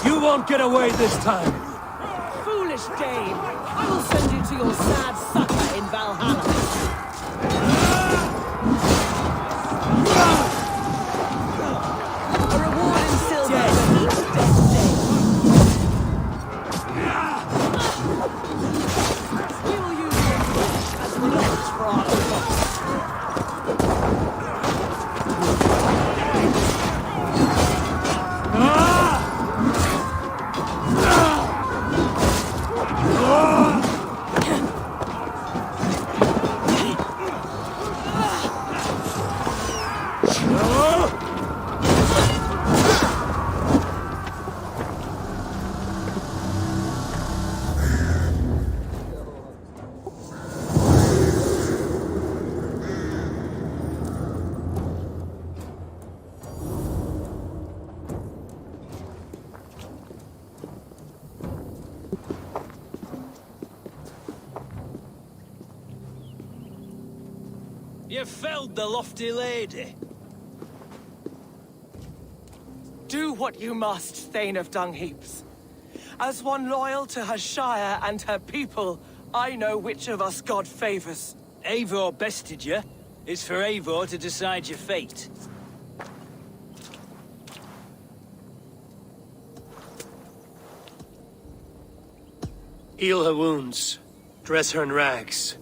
You won't get away this time. Foolish dame! I will send you to your sad sucker in Valhalla. A reward in silver for each death day. We will use this as knowledge for our purpose. You felled the lofty lady. Do what you must, Thane of Dung Heaps. As one loyal to her shire and her people, I know which of us God favors. Eivor bested you. It's for Eivor to decide your fate. Heal her wounds, dress her in rags,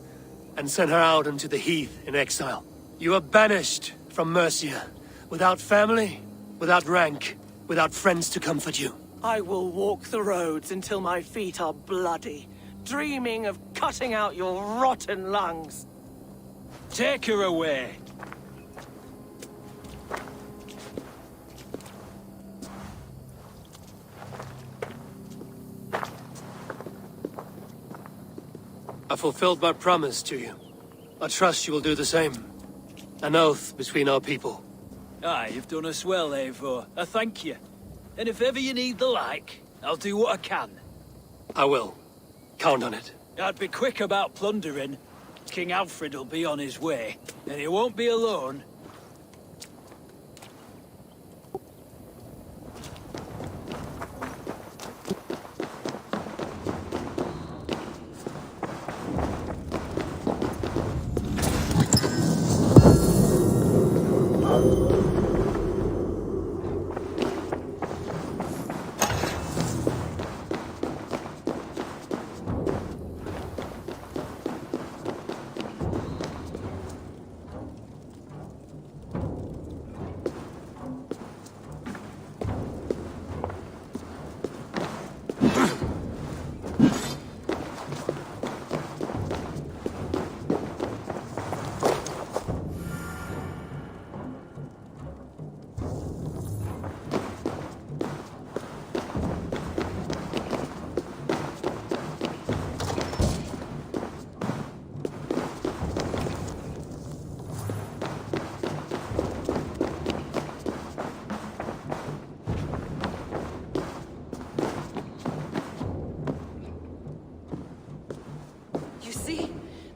and send her out into the heath in exile. You are banished from Mercia, without family, without rank, without friends to comfort you. I will walk the roads until my feet are bloody, dreaming of cutting out your rotten lungs. Take her away. I fulfilled my promise to you. I trust you will do the same. An oath between our people. Aye, you've done us well, Eivor. I thank you. And if ever you need the like, I'll do what I can. I will. Count on it. I'd be quick about plundering. King Alfred will be on his way, and he won't be alone.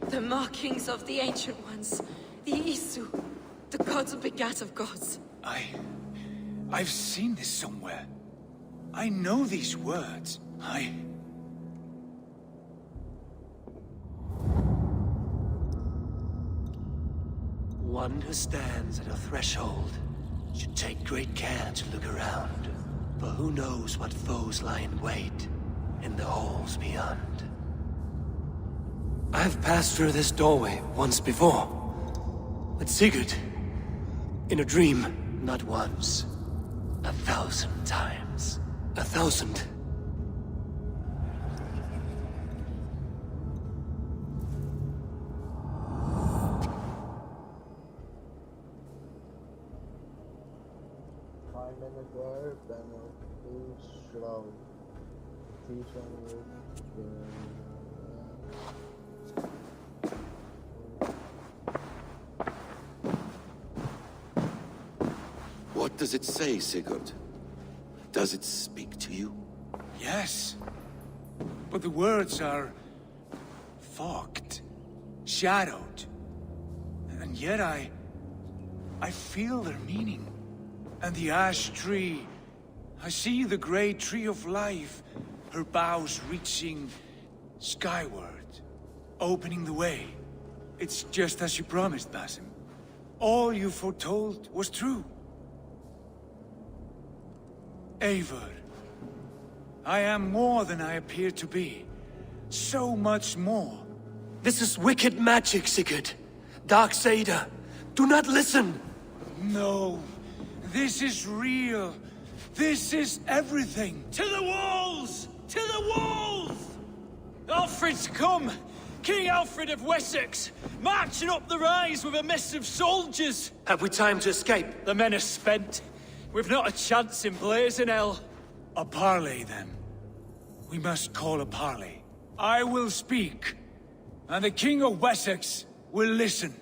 The markings of the Ancient Ones. The Isu. The gods begat of gods. I've seen this somewhere. I know these words. One who stands at a threshold should take great care to look around, for who knows what foes lie in wait in the halls beyond. I've passed through this doorway once before, with Sigurd, in a dream, not once, 1,000 times. 1,000. Find in the door, banner, please, shroud. What does it say, Sigurd? Does it speak to you? Yes. But the words are fogged, shadowed. And yet I feel their meaning. And the ash tree, I see the great tree of life, her boughs reaching skyward, opening the way. It's just as you promised, Basim. All you foretold was true. Eivor, I am more than I appear to be. So much more. This is wicked magic, Sigurd. Darksader, do not listen! No, this is real. This is everything. To the walls! To the walls! Alfred's come! King Alfred of Wessex, marching up the rise with a mess of soldiers! Have we time to escape? The men are spent. We've not a chance in blazing hell. A parley, then. We must call a parley. I will speak, and the King of Wessex will listen.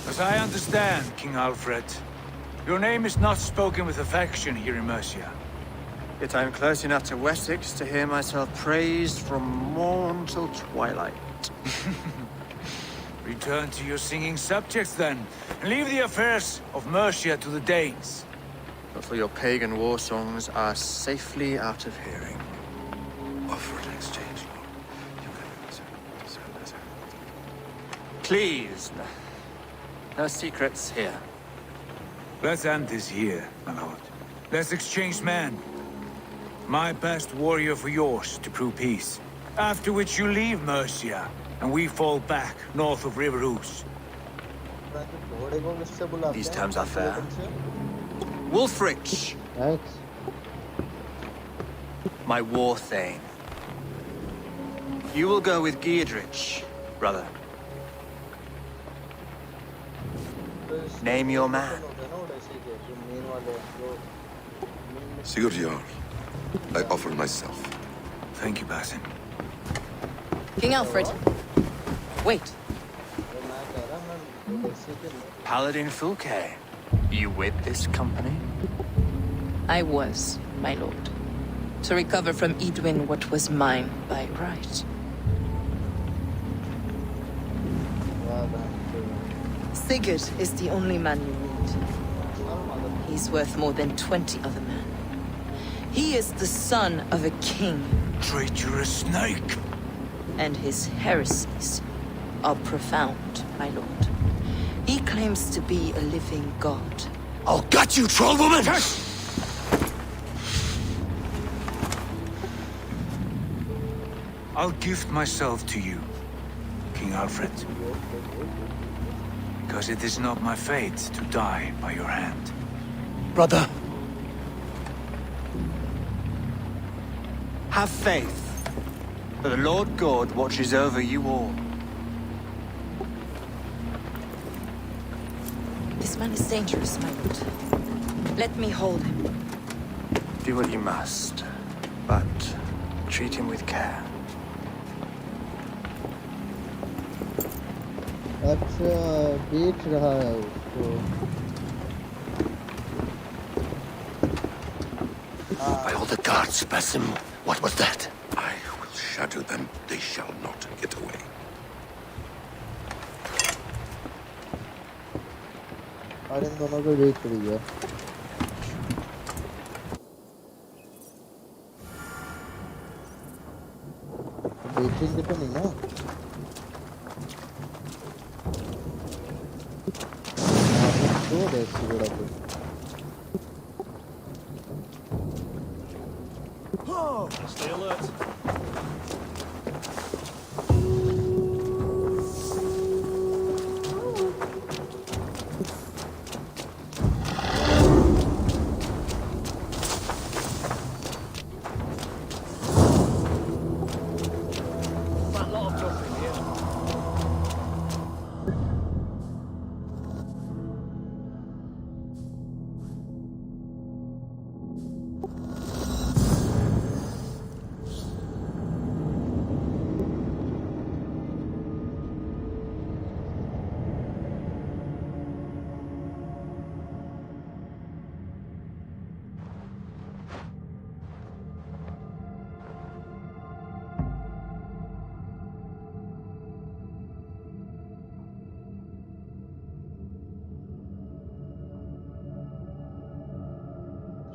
As I understand, King Alfred, your name is not spoken with affection here in Mercia. Yet I am close enough to Wessex to hear myself praised from morn till twilight. Return to your singing subjects, then, and leave the affairs of Mercia to the Danes. But for your pagan war songs are safely out of hearing. Offer an exchange, Please, no secrets here. Let's end this here, my lord. Let's exchange men. My best warrior for yours to prove peace. After which you leave Mercia, and we fall back north of River Ouse. These terms are fair. Wulfrich! My war thane. You will go with Giedrich, brother. Name your man. Sigurd Jarl, I offer myself. Thank you, Basim. King Alfred. Wait. Paladin Fulke, you with this company? I was, my lord. To recover from Edwin what was mine by right. Sigurd is the only man you need. He's worth more than 20 other men. He is the son of a king. Traitorous snake! And his heresies are profound, my lord. He claims to be a living god. I'll gut you, troll woman! I'll gift myself to you, King Alfred. Because it is not my fate to die by your hand. Brother. Have faith, for the Lord God watches over you all. This man is dangerous, my lord. Let me hold him. Do what you must, but treat him with care. अच्छा बेच रहा है उसको By all the gods, Basim, what was that? I will shatter them. They shall not get away. और इन दोनों को बेच रही है बेचेंगे तो नहीं ना Stay alert. Fat lot of jumping here.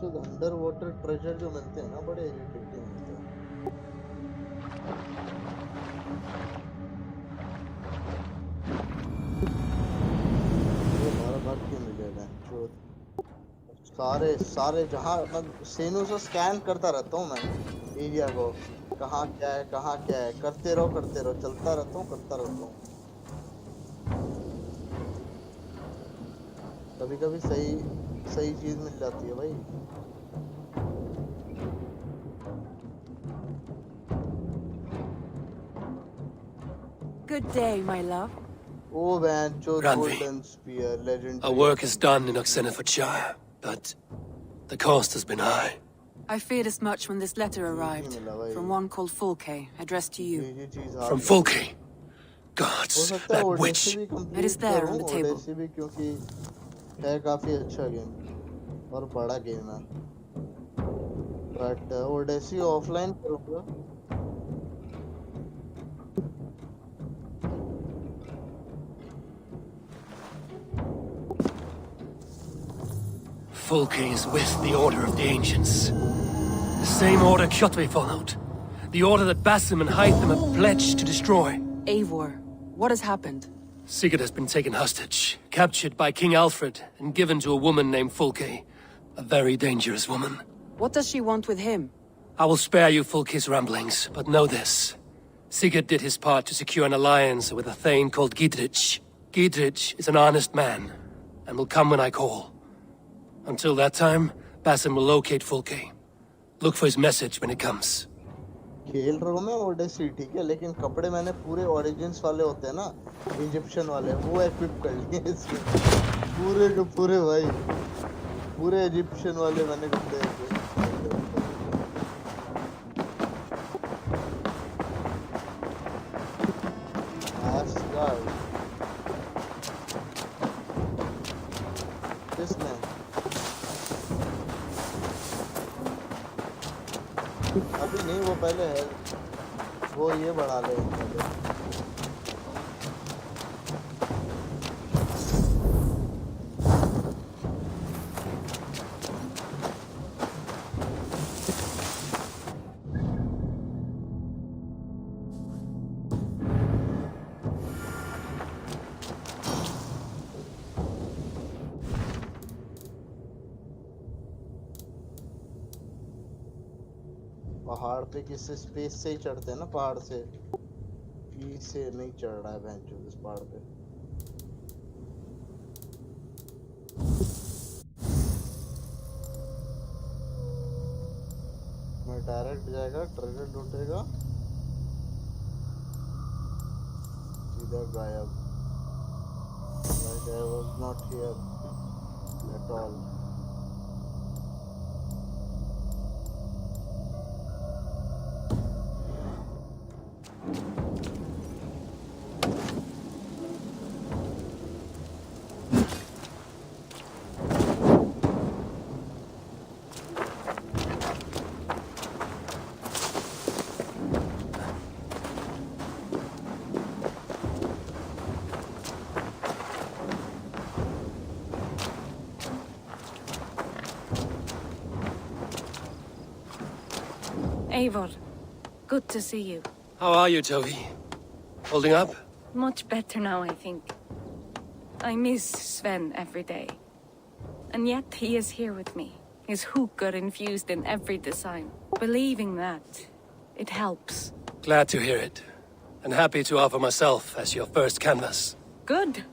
तो अंडर वाटर ट्रेजर जो मिलते हैं ना बड़े इरिटेटिंग मिलते हैं ये बार क्यों मिल जाएगा जो सारे जहाँ मैं सेनू से स्कैन करता रहता हूँ मैं एरिया को कहाँ क्या है करते रहो चलता रहता हूँ करता रहता हूँ कभी सही चीज मिल जाती है भाई Good day, my love. Oh man, Ranvi, golden spear, legendary. our work is done in Oxenfordshire, but the cost has been high. I feared as much when this letter arrived, from one called Fulke, addressed to you. From Fulke? Gods, that witch. It is there on the table. क्योंकि है काफी अच्छा game और बड़ा game है but Odyssey offline करूँगा Fulke is with the Order of the Ancients. The same order Kjotve followed. The order that Basim and Hytham have pledged to destroy. Eivor, what has happened? Sigurd has been taken hostage, captured by King Alfred, and given to a woman named Fulke. A very dangerous woman. What does she want with him? I will spare you Fulke's ramblings, but know this. Sigurd did his part to secure an alliance with a thane called Gidrich. Gidrich is an honest man, and will come when I call. Until that time, Basim will locate Fulke. Look for his message when it comes. खेल रहा हूँ मैं Odyssey ठीक है लेकिन कपड़े मैंने पूरे ओरिजिन्स वाले होते हैं ना इजिप्शियन वाले वो इक्विप कर लिए इसमें पूरे के पूरे भाई पूरे इजिप्शियन वाले मैंने कपड़े AsRock किसने? अभी नहीं, वो पहले है, वो ये बढ़ा ले पहले। पहाड़ पे किससे स्पेस से ही चढ़ते हैं ना, पहाड़ से ई से नहीं चढ़ रहा है भैंचो इस पहाड़ पे। मैं डायरेक्ट जाएगा, ट्रेजर लूटेगा, सीधा गायब। Like I was not here at all. Eivor, good to see you. How are you, Toby? Holding up? Much better now, I think. I miss Sven every day. And yet he is here with me. His hookah infused in every design. Believing that, it helps. Glad to hear it. And happy to offer myself as your first canvas. Good.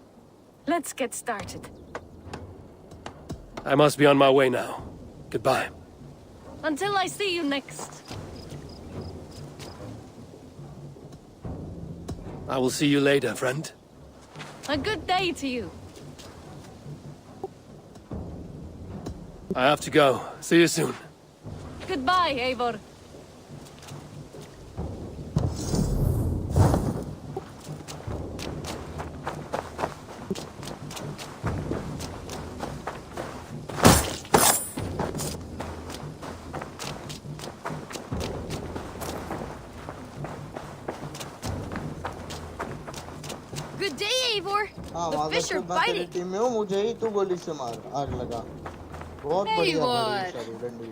Let's get started. I must be on my way now. Goodbye. Until I see you next. I will see you later, friend. A good day to you. I have to go. See you soon. Goodbye, Eivor. Good day, Eivor. हाँ, The fish are मैं तेरी biting. Team में हूँ, मुझे ही तू गोली से मार, आग लगा। बहुत बढ़िया Eivor. बड़ी सारी डंडी।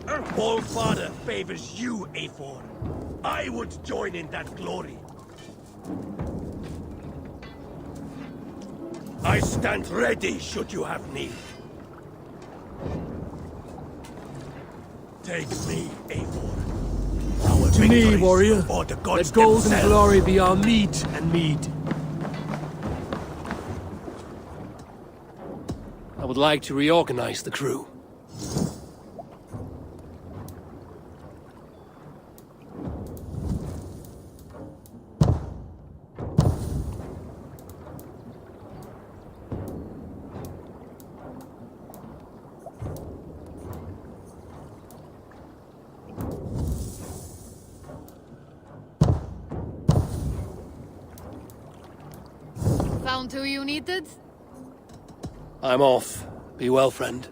Our All Father favors you, Eivor. I would join in that glory. I stand ready should you have need. Take me, Eivor. Our To me, victories warrior, before the gods let gold and themselves. glory be our meat and mead. I would like to reorganize the crew. Found who you needed? I'm off. Be well, friend.